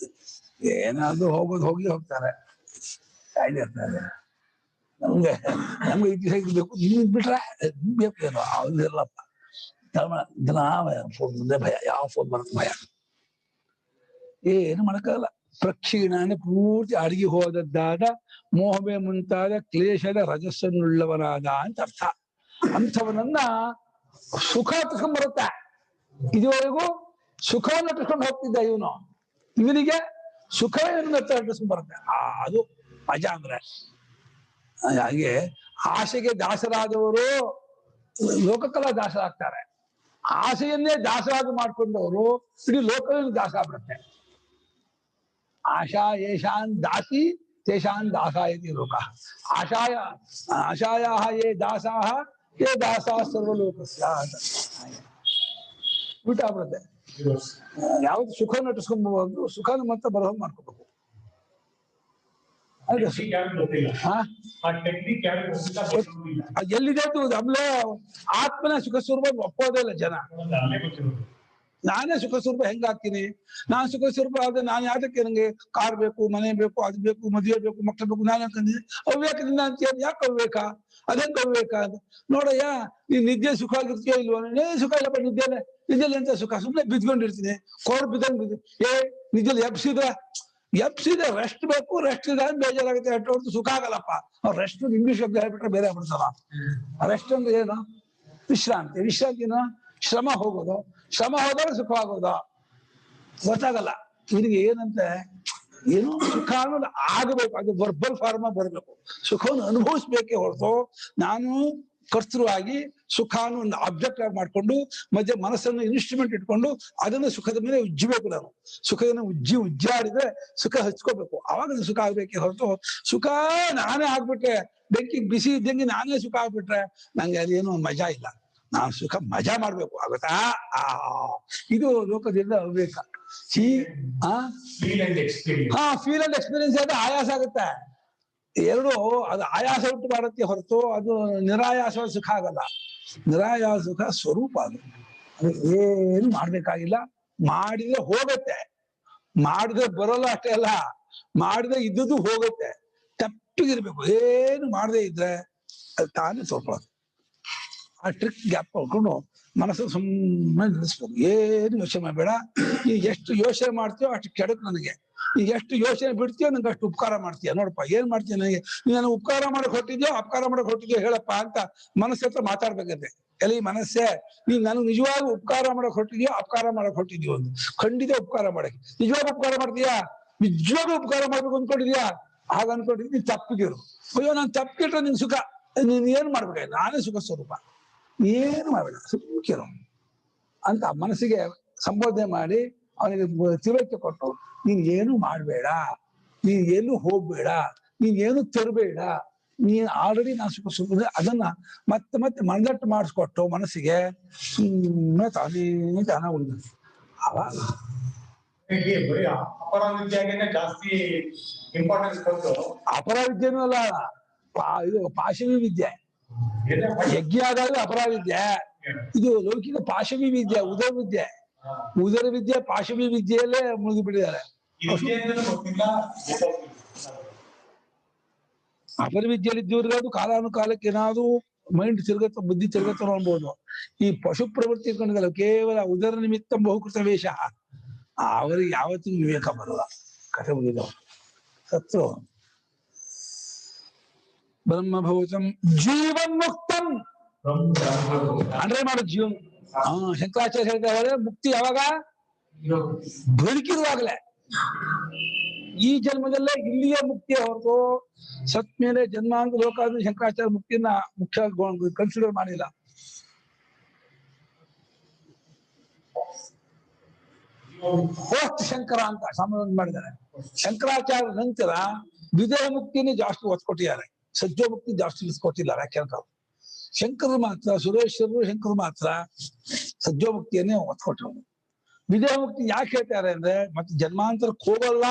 [SPEAKER 1] ಏನಾದ್ರು ಹೋಗ್ತಾರೆ, ಕಾಯ್ದೆ ಇರ್ತಾರೆ. ನಮ್ಗೆ 5 ದಿವಸ ಬೇಕು, ನಿಮ್ಗೆ ಬಿಟ್ರೆ ಬೇಕೇನೋ ಅವ್ನಿರಲ್ಲಪ್ಪ. ದಿನ ಫೋನ್ ಮುಂದೆ ಭಯ, ಯಾವ ಫೋನ್ ಬರುತ್ತೆ ಭಯ, ಏನು ಮಾಡಕ್ಕಾಗಲ್ಲ. ಪ್ರಕ್ಷೀಣ ಅಂದ್ರೆ ಪೂರ್ತಿ ಅಡಗಿ ಹೋದದ್ದಾದ ಮೋಹವೇ ಮುಂತಾದ ಕ್ಲೇಶದ ರಜಸ್ಸನ್ನುಳ್ಳವನಾದ ಅಂತ ಅರ್ಥ. ಅಂಥವನನ್ನ ಸುಖ ಹತ್ತಿಸ್ಕೊಂಡ್ ಬರುತ್ತೆ. ಇದುವರೆಗೂ ಸುಖವನ್ನು ಹತ್ತಿಸ್ಕೊಂಡು ಹೋಗ್ತಿದ್ದ ಇವನಿಗೆ ಸುಖವನ್ನು ಹತ್ತಿಸ್ಕೊಂಡ್ ಬರುತ್ತೆ. ಅದು ಮಜಾ ಅಂದ್ರೆ. ಹಾಗೆ ಆಸೆಗೆ ದಾಸರಾದವರು ಲೋಕಕ್ಕೆಲ್ಲ ದಾಸರಾಗ್ತಾರೆ. ಆಸೆಯನ್ನೇ ದಾಸರಾಗಿ ಮಾಡ್ಕೊಂಡವರು ಇಡೀ ಲೋಕವನ್ನು ದಾಸ ಆಗ್ಬಿಡುತ್ತೆ. ಆಶಾ ಯೇಷಾನ್ ದಾಸಿ ತೇಷಾನ್ ದಾಸಾಯತಿ ಲೋಕ. ಆಶಾಯ ಯೇ ದಾಸಾಹ ಯೇ ದಾಸಾ ಸರ್ವಲೋಕಸ್ಯ. ಬಿಟ್ಟಾಗ್ಬಿಡುತ್ತೆ. ಯಾವ್ದು ಸುಖ ನಟಿಸ್ಕೊಂಬೋದು ಸುಖನ ಮತ್ತೆ ಬರೋ ಮಾಡ್ಕೋಬೇಕು. ಎಲ್ಲಿದೆ ಆಮೇಲೆ ಆತ್ಮನ ಸುಖ ಸ್ವರೂಪ ಒಪ್ಪೋದೇ ಇಲ್ಲ ಜನ. ನಾನೇ ಸುಖ ಸ್ವರೂಪ ಹೆಂಗಾಗ್ತೀನಿ, ನಾನ್ ಸುಖ ಸ್ವರೂಪ ಆದ್ರೆ ನಾನು ಯಾವ್ದಕ್ಕೆ ನಂಗೆ ಕಾರ್ ಬೇಕು, ಮನೆ ಬೇಕು, ಅದು ಬೇಕು, ಮದುವೆ ಬೇಕು, ಮಕ್ಳು ಬೇಕು, ನಾನು ಯಾಕಂದ್ರೆ ಅವ್ಯಾಕದಿಂದ ಅಂತ ಯಾಕೆ ಅವ್ಬೇಕಾ, ಅದೇಂಗ ಅವ್ಬೇಕಾ ಅಂತ ನೋಡಯ್ಯ. ನೀನ್ ನಿದ್ದೆ ಸುಖ ಆಗಿರ್ತೀಯೋ ಇಲ್ವೋ, ಸುಖ ಇಲ್ಲಪ್ಪ ನಿದ್ದೆಲೆ, ನಿದ್ದೆಲಿ ಎಂತ ಸುಖ, ಸುಮ್ಮನೆ ಬಿದ್ಕೊಂಡಿರ್ತೀನಿ, ಕೋರ್ ಬಿದ್ದಂಗ್ ಬಿದ್ದು. ನಿದ್ದೆಲಿ ಎಪ್ಸಿದ್ರೆ ರೆಸ್ಟ್ ಬೇಕು, ರೆಸ್ಟ್ ಇದೆ ಬೇಜಾರಾಗುತ್ತೆ, ಹೊರತು ಸುಖ ಆಗಲ್ಲಪ್ಪ. ಅವ್ರು ರೆಸ್ಟ್ ಇಂಗ್ಲಿಷ್ ಶಬ್ದ ಹೇಳ್ಬಿಟ್ರೆ ಬೇರೆ ಆಗ್ಬಿಡ್ತಲ್ಲ. ರೆಸ್ಟ್ ಅಂದ್ರೆ ಏನು? ವಿಶ್ರಾಂತಿ. ವಿಶ್ರಾಂತಿನ ಶ್ರಮ ಹೋಗೋದು, ಶ್ರಮ ಹೋದಾಗ ಸುಖ ಆಗೋದು ಗೊತ್ತಾಗಲ್ಲ. ಇವ್ರಿಗೆ ಏನಂತೆ ಏನು ಸುಖ ಅನ್ನೋದು ಆಗಬೇಕು, ಅದು ವರ್ಬಲ್ ಫಾರ್ಮ ಬರಬೇಕು. ಸುಖವನ್ನು ಅನುಭವಿಸ್ಬೇಕೇ ಹೊರತು ನಾನು ಕರ್ತೃವಾಗಿ ಸುಖಾನು ಒಂದು ಆಬ್ಜೆಕ್ಟ್ ಆಗಿ ಮಾಡ್ಕೊಂಡು ಮಧ್ಯೆ ಮನಸ್ಸನ್ನು ಇನ್ಸ್ಟ್ರೂಮೆಂಟ್ ಇಟ್ಕೊಂಡು ಅದನ್ನ ಸುಖದ ಮೇಲೆ ಉಜ್ಜಬೇಕು. ನಾನು ಸುಖವನ್ನು ಉಜ್ಜಾಡಿದ್ರೆ ಸುಖ ಹಚ್ಕೋಬೇಕು, ಅವಾಗ ಸುಖ ಆಗ್ಬೇಕೇ ಹೊರತು ಸುಖ ನಾನೇ ಆಗ್ಬಿಟ್ರೆ, ಬೆಂಕಿ ಬಿಸಿ ಇದ್ದಂಗೆ ನಾನೇ ಸುಖ ಆಗ್ಬಿಟ್ರೆ ನಂಗೆ ಅದೇನು ಮಜಾ ಇಲ್ಲ. ನಾನು ಸುಖ ಮಜಾ ಮಾಡ್ಬೇಕು ಆಗುತ್ತಾ. ಇದು ಲೋಕದಿಂದ ಅವಿವೇಕ. ಫೀಲ್ ಅಂಡ್ ಎಕ್ಸ್ಪೀರಿಯನ್ಸ್ ಆದ್ರೆ ಆಯಾಸ ಆಗುತ್ತೆ. ಎರಡು ಅದು ಆಯಾಸ ಉಂಟು ಮಾಡುತ್ತೆ ಹೊರತು ಅದು ನಿರಾಯಾಸ ಸುಖ ಆಗಲ್ಲ. ನಿರಾಯಾಸ ಸುಖ ಸ್ವರೂಪ ಅದು. ಅದು ಏನು ಮಾಡ್ಬೇಕಾಗಿಲ್ಲ, ಮಾಡಿದ್ರೆ ಹೋಗತ್ತೆ, ಮಾಡಿದ್ರೆ ಬರೋಲ್ಲ ಅಷ್ಟೇ ಅಲ್ಲ, ಮಾಡಿದ್ರೆ ಇದ್ದದ್ದು ಹೋಗುತ್ತೆ. ತಪ್ಪಿಗಿರ್ಬೇಕು, ಏನು ಮಾಡದೇ ಇದ್ರೆ ಅದು ತಾನೇ ಸ್ವಲ್ಪ ಆ ಟ್ರಿಕ್ ಗ್ಯಾಪ್ ಮಾಡ್ಕೊಂಡು ಮನಸ್ಸು ಸುಮ್ಮನೆ ನಿಲ್ಲಿಸ್ಬೇಕು. ಏನು ಯೋಚನೆ ಮಾಡಬೇಡ. ಈಗ ಎಷ್ಟು ಯೋಚನೆ ಮಾಡ್ತೀಯೋ ಅಷ್ಟು ಕೆಡಕ್ ನನಗೆ, ಈಗ ಎಷ್ಟು ಯೋಚನೆ ಬಿಡ್ತೀಯೋ ನಂಗೆ ಅಷ್ಟು ಉಪಕಾರ ಮಾಡ್ತೀಯ. ನೋಡಪ್ಪ ಏನ್ ಮಾಡ್ತೀಯ ನನಗೆ, ನೀನು ಉಪಕಾರ ಮಾಡಕ್ ಹೊಟ್ಟಿದ್ಯೋ ಅಪಕಾರ ಮಾಡಕ್ ಹೊಟ್ಟಿದ್ಯೋ ಹೇಳಪ್ಪ ಅಂತ ಮನಸ್ಸ ಹತ್ರ ಮಾತಾಡ್ಬೇಕಂತೆ. ಎಲ್ಲಿ ಮನಸ್ಸೇ, ನೀನ್ ನನಗೆ ನಿಜವಾಗಿ ಉಪಕಾರ ಮಾಡಕ್ ಹೊಟ್ಟಿದ್ಯೋ ಅಪಕಾರ ಮಾಡಕ್ ಹೊಟ್ಟಿದ್ಯೋ ಒಂದು ಖಂಡಿತ ಉಪಕಾರ ಮಾಡಕ್ಕೆ. ನಿಜವಾಗ ಉಪಕಾರ ಮಾಡ್ತೀಯಾ, ನಿಜವಾಗ ಉಪಕಾರ ಮಾಡ್ಬೇಕು ಅನ್ಕೊಂಡಿದ್ಯಾ, ಹಾಗ ಅನ್ಕೊಂಡಿದ್ ನೀನ್ ತಪ್ಪಿಗಿರು. ಅಯ್ಯೋ ನಾನು ತಪ್ಪಿಟ್ರೆ ನಿನ್ ಸುಖ, ನೀನ್ ಏನ್ ಮಾಡ್ಬೇಕಾಯ್ತು, ನಾನೇ ಸುಖ ಸ್ವರೂಪ, ಏನು ಮಾಡಬೇಡ ಸುಖಿರು ಅಂತ ಮನಸ್ಸಿಗೆ ಸಂಬೋಧನೆ ಮಾಡಿ ಅವನಿಗೆ ತಿಳುವಳಿಕೆ ಕೊಟ್ಟು, ನೀನ್ ಏನು ಮಾಡ್ಬೇಡ, ನೀನ್ ಏನು ಹೋಗ್ಬೇಡ, ನೀನ್ ಏನು ತರಬೇಡ, ನೀನ್ ಆಲ್ರೆಡಿ ನಾನು ಸುಖ ಸುಖ ಅದನ್ನ ಮತ್ತೆ ಮತ್ತೆ ಮನದಟ್ಟು ಮಾಡಿಸ್ಕೊಟ್ಟು ಮನಸ್ಸಿಗೆ ಸುಮ್ಮನೆ ತಾನ ಉಳಿದ. ಅವಾಗ
[SPEAKER 4] ಜಾಸ್ತಿ ಇಂಪಾರ್ಟೆನ್ಸ್ ಕೊಟ್ಟು
[SPEAKER 1] ಅಪರಾವಿದ್ಯೆನೂ ಅಲ್ಲ, ಇದು ಪಾಶವಿ ವಿದ್ಯೆ. ಯಜ್ಞ ಆದಾಗ ಅಪರಾವಿದ್ಯೆ, ಇದು ಲೌಕಿಕ ಪಾಶವಿ ವಿದ್ಯೆ, ಉದರ ವಿದ್ಯೆ. ಉದರ ವಿದ್ಯೆ ಪಾಶವಿ ವಿದ್ಯೆಯಲ್ಲೇ ಮುಳುಗಿ ಬಿಟ್ಟಿದ್ದಾರೆ. ಅಪರವಿದ್ಯೆಯಲ್ಲಿ ಇದ್ದವ್ರಿಗೆ ಅದು ಕಾಲಾನುಕಾಲಕ್ಕೆ ಏನಾದ್ರು ಮೈಂಡ್ ತಿರುಗತ್ತ, ಬುದ್ಧಿ ತಿರುಗತ್ತ ಅನ್ಬೋದು. ಈ ಪಶು ಪ್ರವೃತ್ತಿ ಇಟ್ಕೊಂಡಿದ್ದಲ್ಲ, ಕೇವಲ ಉದರ ನಿಮಿತ್ತ ಬಹುಕೃತ ವೇಷ, ಅವರಿಗೆ ಯಾವತ್ತಿಗೂ ವಿವೇಕ ಬರಲ್ಲ. ಕಥೆ ಮುಗಿದವರು ಸತ್ರು. ಬ್ರಹ್ಮಭೂತಂ ಜೀವನ್ ಮುಕ್ತಂ ಅಂದ್ರೆ ಮಾಡು ಜೀವನ್. ಶಂಕರಾಚಾರ್ಯ ಹೇಳ್ತಾರೆ ಮುಕ್ತಿ ಯಾವಾಗ, ಬದುಕಿರುವಾಗಲೇ, ಈ ಜನ್ಮದಲ್ಲೇ ಇಲ್ಲಿಯೇ ಮುಕ್ತಿ ಹೊರತು ಸತ್ ಮೇಲೆ ಜನ್ಮಾಂತ ಲೋಕ ಆದ್ರೆ ಶಂಕರಾಚಾರ್ಯ ಮುಕ್ತಿಯನ್ನ ಮುಖ್ಯ ಕನ್ಸಿಡರ್ ಮಾಡಿಲ್ಲ. ಪೋಸ್ಟ್ ಶಂಕರ ಅಂತ ಸಮಾಧಾನ ಮಾಡಿದ್ದಾರೆ. ಶಂಕರಾಚಾರ್ಯ ನಂತರ ವಿದೇಹ ಮುಕ್ತಿನೇ ಜಾಸ್ತಿ ಒತ್ತು ಕೊಟ್ಟಿದ್ದಾರೆ, ಸಜ್ಜೋ ಮುಕ್ತಿ ಜಾಸ್ತಿ ಕೊಟ್ಟಿಲ್ಲ ವ್ಯಾಖ್ಯಾನಕಾರರು. ಶಂಕರರು ಮಾತ್ರ, ಸುರೇಶ್ವರರು ಶಂಕರರು ಮಾತ್ರ ಸಜ್ಜೋ ಮುಕ್ತಿಯನ್ನೇ ಒತ್ತು ಕೊಟ್ಟರು. ವಿದೇಹ ಮುಕ್ತಿ ಯಾಕೆ ಹೇಳ್ತಾರೆ ಅಂದ್ರೆ ಮತ್ತೆ ಜನ್ಮಾಂತರಕ್ಕೆ ಹೋಗಲ್ಲ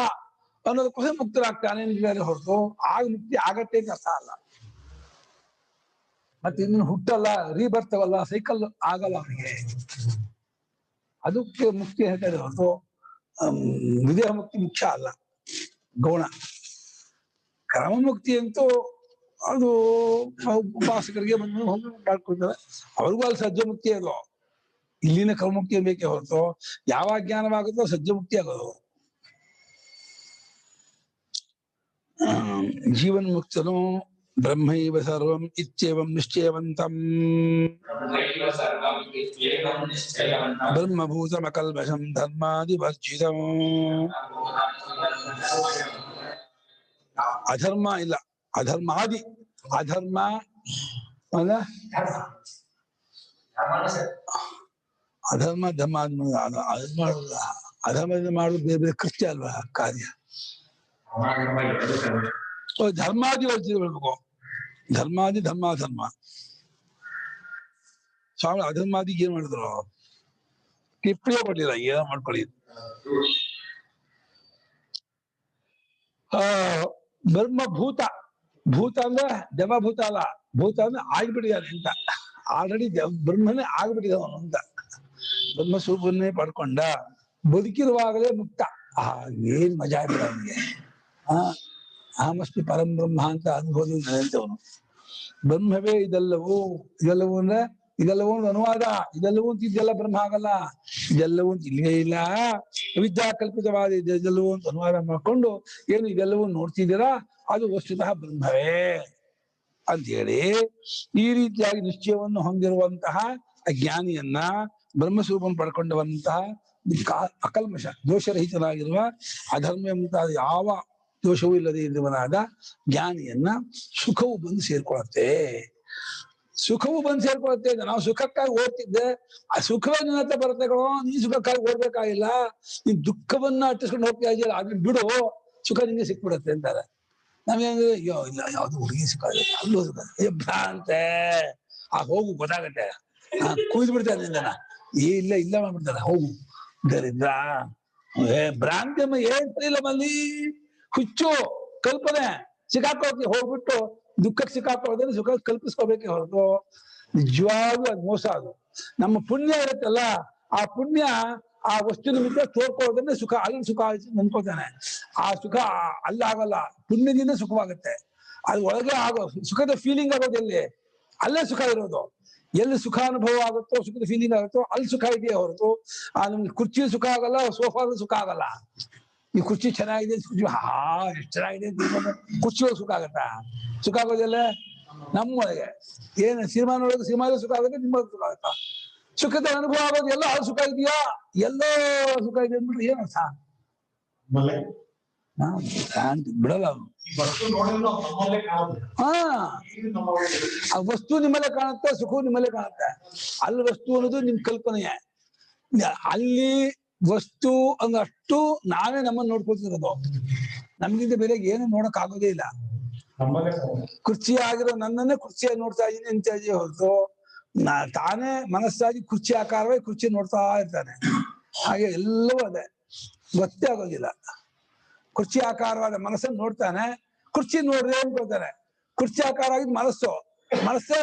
[SPEAKER 1] ಅನ್ನೋದಕ್ಕೋಸ್ಕರ ಮುಕ್ತರಾಗ್ತಾನೆ ಅಂತಿದ್ದಾರೆ ಹೊರತು ಆಗ ಮುಕ್ತಿ ಆಗತ್ತೆ ಅಂತ ಅರ್ಥ ಅಲ್ಲ. ಮತ್ತೆ ಇನ್ನು ಹುಟ್ಟಲ್ಲ, ರೀಬರ್ತವಲ್ಲ, ಸೈಕಲ್ ಆಗಲ್ಲ ಅವನಿಗೆ, ಅದಕ್ಕೆ ಮುಕ್ತಿ ಹೇಳ್ತಾರೆ ಹೊರತು ವಿದೇಹ ಮುಕ್ತಿ ಮುಖ್ಯ ಅಲ್ಲ. ಗೌಣ ಕ್ರಮ ಮುಕ್ತಿ ಅಂತೂ ಅದು ಉಪಾಸಕರಿಗೆ ಬಂದು ಹೋಗಿ ಮಾಡ್ಕೊಳ್ತಾರೆ, ಅವ್ರಿಗೂ ಅಲ್ಲಿ ಸಜ್ಜ ಮುಕ್ತಿ ಅದು. ಇಲ್ಲಿನ ಕ್ರಮಮುಕ್ತಿ ಬೇಕೇ ಹೊರತು ಯಾವ ಜ್ಞಾನವಾಗುತ್ತೋ ಸಜ್ಜ ಮುಕ್ತಿ ಆಗೋದು. ಜೀವನ್ ಮುಕ್ತನು ಬ್ರಹ್ಮೈವ ಸರ್ವಂ ಇತ್ಯೇವಂ ನಿಶ್ಚಯವಂತಂ ಬ್ರಹ್ಮಭೂತಮಕಲ್ಮಷಂ ಧರ್ಮಾದಿವರ್ಜಿತಂ. ಅಧರ್ಮ ಇಲ್ಲ, ಅಧರ್ಮಾದಿ, ಅಧರ್ಮ ಅಲ್ಲ, ಅಧರ್ಮ ಧರ್ಮ ಅದು ಮಾಡುದ, ಅಧರ್ಮದಿಂದ ಮಾಡುದು ಬೇರೆ ಬೇರೆ ಕೃತ್ಯ ಅಲ್ವಾ ಕಾರ್ಯ. ಧರ್ಮಾದಿ ವರ್ಜಿತ ಹೇಳ್ಬೇಕು, ಧರ್ಮಾದಿ ಧರ್ಮಾಧರ್ಮ. ಸ್ವಾಮಿ ಅಧರ್ಮಾದಿಗೆ ಏನ್ ಮಾಡಿದ್ರು, ಟಿಪ್ಪಣಿ ಕೊಟ್ಟಿಲ್ಲ, ಏನೋ ಮಾಡ್ಕೊಳ್ಳಿ. ಬ್ರಹ್ಮಭೂತ, ಭೂತ ಅಂದ್ರೆ ದೇವಭೂತ ಅಲ್ಲ, ಭೂತ ಅಂದ್ರೆ ಆಗ್ಬಿಟ್ಟಿದ್ದಾನೆ ಅಂತ. ಆಲ್ರೆಡಿ ಬ್ರಹ್ಮನೇ ಆಗ್ಬಿಟ್ಟಿದವನು ಅಂತ. ಬ್ರಹ್ಮ ಸ್ವರೂಪನ್ನೇ ಪಡ್ಕೊಂಡ, ಬದುಕಿರುವಾಗಲೇ ಮುಕ್ತ. ಏನ್ ಮಜಾ ಆಗ್ಬಿಡ ಅವನಿಗೆ. ಅಹಮಸ್ಮಿ ಪರಂ ಬ್ರಹ್ಮ ಅಂತ ಅನ್ಬೋದು ನಡೆದವನು. ಬ್ರಹ್ಮವೇ ಇದೆಲ್ಲವೂ. ಇದೆಲ್ಲವೂ ಅಂದ್ರೆ ಇದೆಲ್ಲವೂ ಒಂದು ಅನುವಾದ. ಇದೆಲ್ಲವೂ ಅಂತ ಇದೆಲ್ಲ ಬ್ರಹ್ಮ ಆಗಲ್ಲ. ಇದೆಲ್ಲವೂ ಅಂತ ಇಲ್ಲೇ ಇಲ್ಲ, ವಿದ್ಯಾ ಕಲ್ಪಿತವಾದ ಇದೆಲ್ಲವೂ ಅಂತ ಅನುವಾದ ಮಾಡ್ಕೊಂಡು ಏನು ಇದೆಲ್ಲವೂ ನೋಡ್ತಿದ್ದೀರಾ ಅದು ವಸ್ತುತಃ ಬ್ರಹ್ಮವೇ ಅಂತ ಹೇಳಿ ಈ ರೀತಿಯಾಗಿ ನಿಶ್ಚಯವನ್ನು ಹೊಂದಿರುವಂತಹ ಅಜ್ಞಾನಿಯನ್ನ, ಬ್ರಹ್ಮಸ್ವರೂಪವನ್ನು ಪಡ್ಕೊಂಡವಂತಹ ಅಕಲ್ಮಶ ದೋಷರಹಿತನಾಗಿರುವ ಅಧರ್ಮ ಮುಂತಾದ ಯಾವ ದೋಷವೂ ಇಲ್ಲದೆ ಇರುವನಾದ ಜ್ಞಾನಿಯನ್ನ ಸುಖವು ಬಂದು ಸೇರ್ಕೊಳತ್ತೆ. ಸುಖವು ಬಂದು ಸೇರ್ಕೊಳತ್ತೆ. ನಾವು ಸುಖಕ್ಕಾಗಿ ಓದ್ತಿದ್ದೆ, ಆ ಸುಖವೇ ನಿನ್ನ ಹತ್ರ ಬರುತ್ತೆ ಕಣೋ, ನೀ ಸುಖಕ್ಕಾಗಿ ಓಡ್ಬೇಕಾಗಿಲ್ಲ. ನೀನ್ ದುಃಖವನ್ನ ಅಟ್ಟಿಸ್ಕೊಂಡು ಹೋಗ್ತಾ ಇದೆಯಲ್ಲ, ಅದನ್ನ ಬಿಡು, ಸುಖ ನಿಂಗೆ ಸಿಕ್ಬಿಡತ್ತೆ ಅಂತಾರೆ. ನಾವೇಂದ್ರೆ ಅಯ್ಯೋ ಇಲ್ಲ, ಯಾವ್ದು ಹುಡುಗಿ ಸುಖ ಅಲ್ಲೂ ಸುಖ ಭ್ರಾಂತೆ, ಹೋಗು ಗೊತ್ತಾಗತ್ತೆ, ಕುಯ್ದು ಬಿಡ್ತಾರೆ ನಿಂದನ, ಇಲ್ಲ ಇಲ್ಲ ಮಾಡ್ಬಿಡ್ತಾರೆ, ಹೋಗು ಇದರಿಂದ ಭ್ರಾಂತಿ ಅಮ್ಮ ಏನ್ ಇಲ್ಲ ಮಲ್ಲಿ ಹುಚ್ಚು ಕಲ್ಪನೆ ಸಿಕ್ಕಾಕೋತಿ. ಹೋಗ್ಬಿಟ್ಟು ದುಃಖಕ್ಕೆ ಸಿಕ್ಕಾಕೋದ್ರೆ ಸುಖ ಕಲ್ಪಿಸ್ಕೋಬೇಕೆ ಹೊರತು ನಿಜವಾಗ್ಲೂ ಅದು ಮೋಸ. ಅದು ನಮ್ಮ ಪುಣ್ಯ ಇರುತ್ತಲ್ಲ, ಆ ಪುಣ್ಯ ಆ ವಸ್ತು ನಿಮಿತ್ತ ತೋರ್ಕೊಳ್ಳೋದನ್ನೇ ಸುಖ, ಅಲ್ಲಿ ಸುಖ ಆಯ್ತು ಅನ್ಕೋತಾನೆ. ಆ ಸುಖ ಅಲ್ಲಾಗಲ್ಲ, ಪುಣ್ಯದಿಂದ ಸುಖವಾಗುತ್ತೆ. ಅದು ಒಳಗೆ ಆಗೋ ಸುಖದ ಫೀಲಿಂಗ್ ಆಗೋದು ಎಲ್ಲಿ, ಅಲ್ಲೇ ಸುಖ ಇರೋದು. ಎಲ್ಲಿ ಸುಖ ಅನುಭವ ಆಗುತ್ತೋ, ಸುಖದ ಫೀಲಿಂಗ್ ಆಗುತ್ತೋ ಅಲ್ಲಿ ಸುಖ ಇದೆಯಾ ಹೊರತು ನಮ್ಗೆ ಕುರ್ಚಿ ಸುಖ ಆಗಲ್ಲ, ಸೋಫಾದ ಸುಖ ಆಗಲ್ಲ. ಈ ಕುರ್ಚಿ ಚೆನ್ನಾಗಿದೆ, ಕುರ್ಚಿ ಎಷ್ಟು ಚೆನ್ನಾಗಿದೆ ಕುರ್ಚಿಯೊಳಗೆ ಸುಖ ಆಗತ್ತಾ? ಸುಖ ಆಗೋದಿಲ್ಲ ನಮ್ಮೊಳಗೆ. ಏನು ಸಿನಿಮಾನೊಳಗೆ ಸಿನಿಮಾದ ಸುಖ ಆಗುತ್ತೆ, ನಿಮ್ಮೊಳಗೆ ಸುಖ ಆಗುತ್ತಾ? ಸುಖದ ಅನುಭವ ಆಗೋದು ಎಲ್ಲ ಅದು ಸುಖ ಇದೆಯಾ? ಎಲ್ಲೋ ಸುಖ ಇದೆ ಅಂದ್ಬಿಟ್ರೆ ಏನು ಅರ್ಥ? ಬಿಡಲ್ಲ ಅವನು. ಆ ವಸ್ತು ನಿಮ್ಮಲ್ಲೇ ಕಾಣುತ್ತೆ, ಸುಖವು ನಿಮ್ಮಲ್ಲೇ ಕಾಣುತ್ತೆ. ಅಲ್ಲಿ ವಸ್ತು ಅನ್ನೋದು ನಿಮ್ ಕಲ್ಪನೆಯೇ. ಅಲ್ಲಿ ವಸ್ತು ಅನ್ನಷ್ಟು ನಾವೇ ನಮ್ಮನ್ನ ನೋಡ್ಕೊತಿರೋದು. ನಮ್ಗಿಂತ ಬೇರೆ ಏನು ನೋಡಕ್ ಆಗೋದೇ ಇಲ್ಲ. ಕುರ್ಚಿ ಆಗಿರೋ ನನ್ನನ್ನೇ ಕುರ್ಚಿಯಾಗಿ ನೋಡ್ತಾ ಇದೀನಿ ಅಂತ ಹೊರತು ತಾನೇ ಮನಸ್ಸಾಗಿ ಕುರ್ಚಿ ಆಕಾರವೇ ಕುರ್ಚಿ ನೋಡ್ತಾ ಇರ್ತಾನೆ. ಹಾಗೆ ಎಲ್ಲವೂ ಅದೇ, ಗೊತ್ತೇ ಆಗೋದಿಲ್ಲ. ಕುರ್ಚಿ ಆಕಾರವಾದ ಮನಸ್ಸನ್ನು ನೋಡ್ತಾನೆ, ಕುರ್ಚಿ ನೋಡ್ರಿ ಅನ್ಕೊಳ್ತಾನೆ. ಕುರ್ಚಿ ಆಕಾರ ಆಗಿದ್ ಮನಸ್ಸು, ಮನಸ್ಸೇ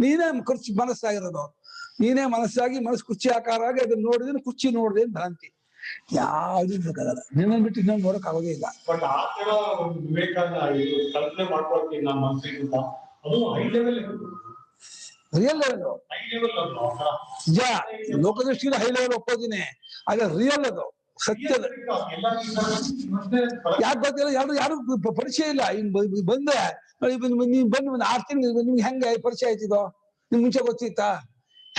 [SPEAKER 1] ನೀನೇ ಕುರ್ಚಿ ಮನಸ್ಸಾಗಿರೋದು. ನೀನೇ ಮನಸ್ಸಾಗಿ ಮನಸ್ಸು ಕುರ್ಚಿ ಆಕಾರ ಆಗಿ ಅದನ್ನ ನೋಡಿದ್ರೆ ಕುರ್ಚಿ ನೋಡಿದೆ ಅಂತ ಭ್ರಾಂತಿ. ಯಾವ್ದು ಬೇಕಾಗಲ್ಲ, ನಿನ್ನ ಬಿಟ್ಟು ಇನ್ನೊಂದು ನೋಡಕ್ ಆಗೋದೇ ಇಲ್ಲ.
[SPEAKER 4] ಬಟ್ ಆ ತರ ಒಂದು ವಿವೇಕ ಕಲ್ಪನೆ ಮಾಡ್ಕೊಳ್ತೀವಿ ನಮ್ಮ ಮನಸ್ಸಿಗಿಂತ, ಅದು ಹೈ ಲೆವೆಲ್,
[SPEAKER 1] ರಿಯಲ್ ಲೆವೆಲ್. ನಿಜ, ಲೋಕದೃಷ್ಟಿಯಿಂದ ಹೈ ಲೆವೆಲ್ ಒಪ್ಪೋದಿನಿ, ಆದ್ರೆ ರಿಯಲ್ ಅದು ಸತ್ಯದ. ಯಾಕೆ ಗೊತ್ತಿಲ್ಲ, ಯಾರು ಪರಿಚಯ ಇಲ್ಲ. ಬಂದೆ ನೀವ್ ಬಂದು 6 ತಿಂಗಳು ನಿಮ್ಗೆ ಹೆಂಗೆ ಪರಿಚಯ ಆಯ್ತಿದೋ? ನಿಮ್ ಮುಂಚೆ ಗೊತ್ತಿತ್ತಾ?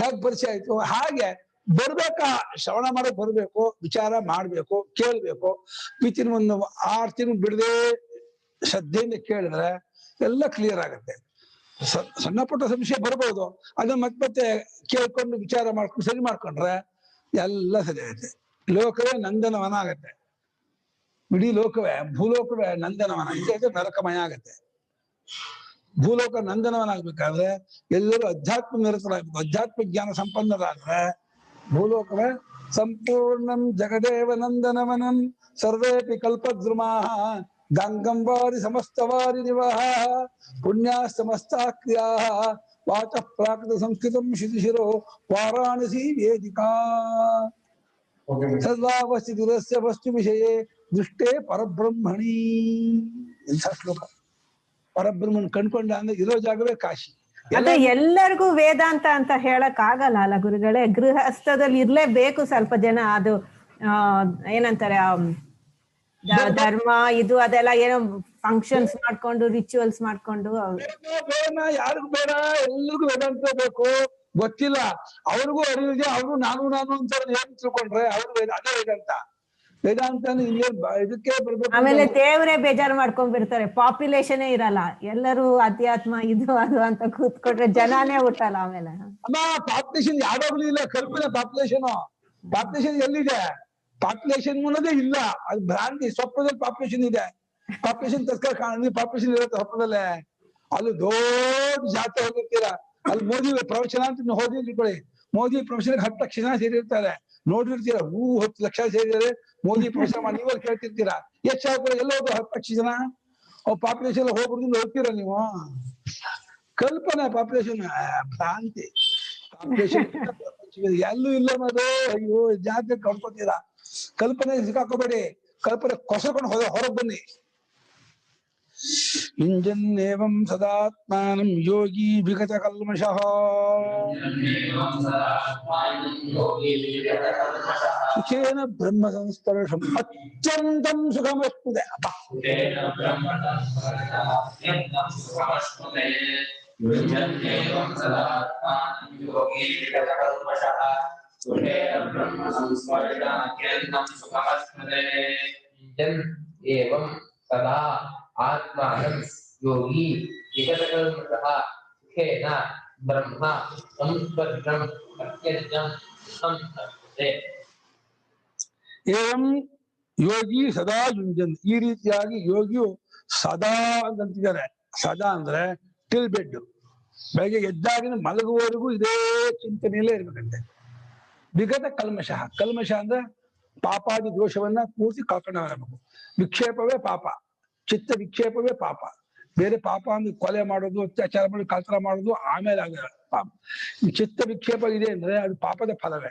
[SPEAKER 1] ಹೇಗ್ ಪರಿಚಯ ಆಯ್ತು? ಹಾಗೆ ಬರ್ಬೇಕಾ, ಶ್ರವಣ ಮಾಡಕ್ ಬರ್ಬೇಕು, ವಿಚಾರ ಮಾಡ್ಬೇಕು, ಕೇಳ್ಬೇಕು. ವಿತಿನ್ ಒಂದು 6 ತಿಂಗಳು ಬಿಡದೆ ಶ್ರದ್ಧೆಯಿಂದ ಕೇಳಿದ್ರೆ ಎಲ್ಲ ಕ್ಲಿಯರ್ ಆಗತ್ತೆ. ಸಣ್ಣ ಪುಟ್ಟ ಸಂಶಯ ಬರ್ಬೋದು, ಅದನ್ನ ಮತ್ತೆ ಕೇಳ್ಕೊಂಡು ವಿಚಾರ ಮಾಡ್ಕೊಂಡು ಸರಿ ಮಾಡ್ಕೊಂಡ್ರೆ ಎಲ್ಲ ಸರಿ ಆಗುತ್ತೆ. ಲೋಕವೇ ನಂದನವನ ಆಗತ್ತೆ. ಇಡೀ ಲೋಕವೇ, ಭೂಲೋಕವೇ ನಂದನವನ, ಇದೆ ನರಕಮಯ ಆಗತ್ತೆ. ಭೂಲೋಕ ನಂದನವನ ಆಗ್ಬೇಕಾದ್ರೆ ಎಲ್ಲರೂ ಅಧ್ಯಾತ್ಮ ನಿರತರಾಗಬೇಕು. ಅಧ್ಯಾತ್ಮ ಜ್ಞಾನ ಸಂಪನ್ನರಾದ್ರೆ ಭೂಲೋಕವೇ ಸಂಪೂರ್ಣಂ ಜಗದೇವ ನಂದನವನಂ ಸರ್ವೇಪಿ ಕಲ್ಪದ್ರುಮಾಃ ಗಂಗಂವಾರಿ ಸಮಸ್ತವಾರಿ ನಿವಹ ಪುಣ್ಯ ಸಮಸ್ತ ಕ್ರಿಯಾಃ ವಾಚಃ ಪ್ರಾಕೃತ ಸಂಸ್ಕೃತಂ ಶಿಶಿರೋ ವಾರಾಣಸಿ ವೇದಿಕಾ ಸರ್ವಾವಸ್ಥಿ ದುರಸ್ಯ ವಸ್ತು ವಿಷಯೇ ದೃಷ್ಟೇ ಪರಬ್ರಹ್ಮಣಿ. ಇಂಥ ಶ್ಲೋಕ. ಪರಬ್ರಹ್ಮನ್ ಕಂಡ್ಕೊಂಡ ಅಂದ್ರೆ ಇರೋ ಜಾಗವೇ ಕಾಶಿ.
[SPEAKER 5] ಅದೇ ಎಲ್ಲರಿಗೂ ವೇದಾಂತ ಅಂತ ಹೇಳಕ್ ಆಗಲ್ಲ ಅಲ್ಲ ಗುರುಗಳೇ. ಗೃಹಸ್ಥದಲ್ಲಿ ಇರ್ಲೇಬೇಕು ಸ್ವಲ್ಪ ಜನ. ಅದು ಏನಂತಾರೆ, ಧರ್ಮ ಇದು ಅದೆಲ್ಲ ಏನೋ ಫಂಕ್ಷನ್ಸ್ ಮಾಡ್ಕೊಂಡು ರಿಚುವಲ್ಸ್ ಮಾಡ್ಕೊಂಡು.
[SPEAKER 1] ಯಾರಿಗೂ ಬೇಡ, ಎಲ್ರಿಗೂ ವೇದಾಂತ ಬೇಕು. ಗೊತ್ತಿಲ್ಲ ಅವ್ರಿಗೂ ಅರಿವಿದೆ, ಅವ್ರು ನಾನು ಅಂತ ಏನ್ ತಿಳ್ಕೊಂಡ್ರೆ ಅವ್ರು ಅದೇ ವೇದಾಂತ. ವೇದಾಂತ ಇದಕ್ಕೆ ಬರ್ಬೇಕು.
[SPEAKER 5] ಆಮೇಲೆ ದೇವರೇ ಬೇಜಾರು ಮಾಡ್ಕೊಂಡ್ಬಿಡ್ತಾರೆ, ಪಾಪ್ಯುಲೇಷನ್ ಇರಲ್ಲ, ಎಲ್ಲರೂ ಅಧ್ಯಾತ್ಮ ಇದು ಅದು ಅಂತ ಕೂತ್ಕೊಂಡ್ರೆ ಜನನೇ ಹುಟ್ಟಲ್ಲ. ಆಮೇಲೆ
[SPEAKER 1] ಅಮ್ಮ ಪಾಪ್ಯುಲೇಷನ್ ಯಾವಾಗ್ಲೂ ಇಲ್ಲ, ಕಲ್ಪನೆ. ಪಾಪ್ಯುಲೇಷನ್ ಎಲ್ಲಿದೆ? ಪಾಪ್ಯುಲೇಷನ್ ಅನ್ನೋದೇ ಇಲ್ಲ, ಅದು ಭ್ರಾಂತಿ. ಸ್ವಪ್ನದಲ್ಲಿ ಪಾಪ್ಯುಲೇಷನ್ ಇದೆ. ಪಾಪ್ಯುಲೇಷನ್ ತಸ್ಕರ ಕಾಣ, ಪಾಪ್ಯುಲೇಷನ್ ಇರುತ್ತೆ ಸ್ವಪ್ನದಲ್ಲೇ. ಅಲ್ಲಿ ದೊಡ್ಡ ಜಾತ್ರೆ ಹೋಗಿರ್ತೀರ, ಅಲ್ಲಿ ಮೋದಿ ಪ್ರವಚನ ಅಂತ ಹೋದಿ ತಿಳ್ಕೊಳ್ಳಿ. ಮೋದಿ ಪ್ರವಚನಕ್ಕೆ 10 ಲಕ್ಷ ಜನ ಸೇರಿರ್ತಾರೆ. ನೋಡಿರ್ತೀರಾ 10 ಲಕ್ಷ ಸೇರಿದ್ದಾರೆ ಮೋದಿ ಪ್ರೋತ್ಸಾಹ ಮಾಡಿ ನೀವಲ್ಲಿ ಕೇಳ್ತಿರ್ತೀರಾ ಹೆಚ್ಚಾಗ ಎಲ್ಲೋದು 10 ಲಕ್ಷ ಜನ ಪಾಪ್ಯುಲೇಷನ್ ಎಲ್ಲ ಹೋಗ್ಬಿಡ್ದು ಹೋಗ್ತೀರಾ ನೀವು ಕಲ್ಪನೆ ಪಾಪ್ಯುಲೇಷನ್ ಭ್ರಾಂತಿ ಪಾಪ್ಯುಲೇಷನ್ ಎಲ್ಲೂ ಇಲ್ಲ ಅನ್ನೋದು ಅಯ್ಯೋ ಜಾತಿ ಕಳ್ಕೊತೀರಾ ಕಲ್ಪನೆ ಸಿಕ್ಕಾಕೋಬೇಡಿ ಕಲ್ಪನೆ ಕೊಸಕೊಂಡು ಹೊರಗೆ ಬನ್ನಿ ಯುಂಜನ್ನೇವಂ ಸದಾತ್ಮಾನಂ ಯೋಗಿ ವಿಗತ ಕಲ್ಮಷಃ ಸುಖೇನ ಬ್ರಹ್ಮ ಸಂಸ್ಪರ್ಶಂ ಅತ್ಯಂತಂ ಸುಖಮಷ್ಟಿದೆ
[SPEAKER 3] एवं सदा आत्मानं योगी विगतकल्मषः सुखेन ब्रह्म संस्पर्शम् अत्यन्तं संस्पर्शते
[SPEAKER 1] ಏವಂ ಯೋಗಿ ಸದಾ ಯುಂಜನ್ ಈ ರೀತಿಯಾಗಿ ಯೋಗಿಯು ಸದಾ ಅಂತಿದ್ದಾರೆ ಸದಾ ಅಂದ್ರೆ ಟಿಲ್ ಬೆಡ್ ಬೆಳಗ್ಗೆ ಎದ್ದಾಗಿನ ಮಲಗುವವರೆಗೂ ಇದೇ ಚಿಂತನೆಯಲ್ಲೇ ಇರ್ಬೇಕಂತೆ ವಿಗತ ಕಲ್ಮಷಃ ಕಲ್ಮಷ ಅಂದ್ರೆ ಪಾಪಾದಿ ದೋಷವನ್ನ ಪೂರ್ತಿ ಕಳ್ಕೊಂಡು ಬರಬೇಕು ವಿಕ್ಷೇಪವೇ ಪಾಪ ಚಿತ್ತ ವಿಕ್ಷೇಪವೇ ಪಾಪ ಬೇರೆ ಪಾಪ ಅಂದ್ರೆ ಕೊಲೆ ಮಾಡೋದು ಅತ್ಯಾಚಾರ ಮಾಡಿ ಕಳ್ತನ ಮಾಡೋದು ಆಮೇಲೆ ಆಗ ಪಾಪ ಚಿತ್ತ ವಿಕ್ಷೇಪ ಇದೆ ಅಂದ್ರೆ ಅದು ಪಾಪದ ಫಲವೇ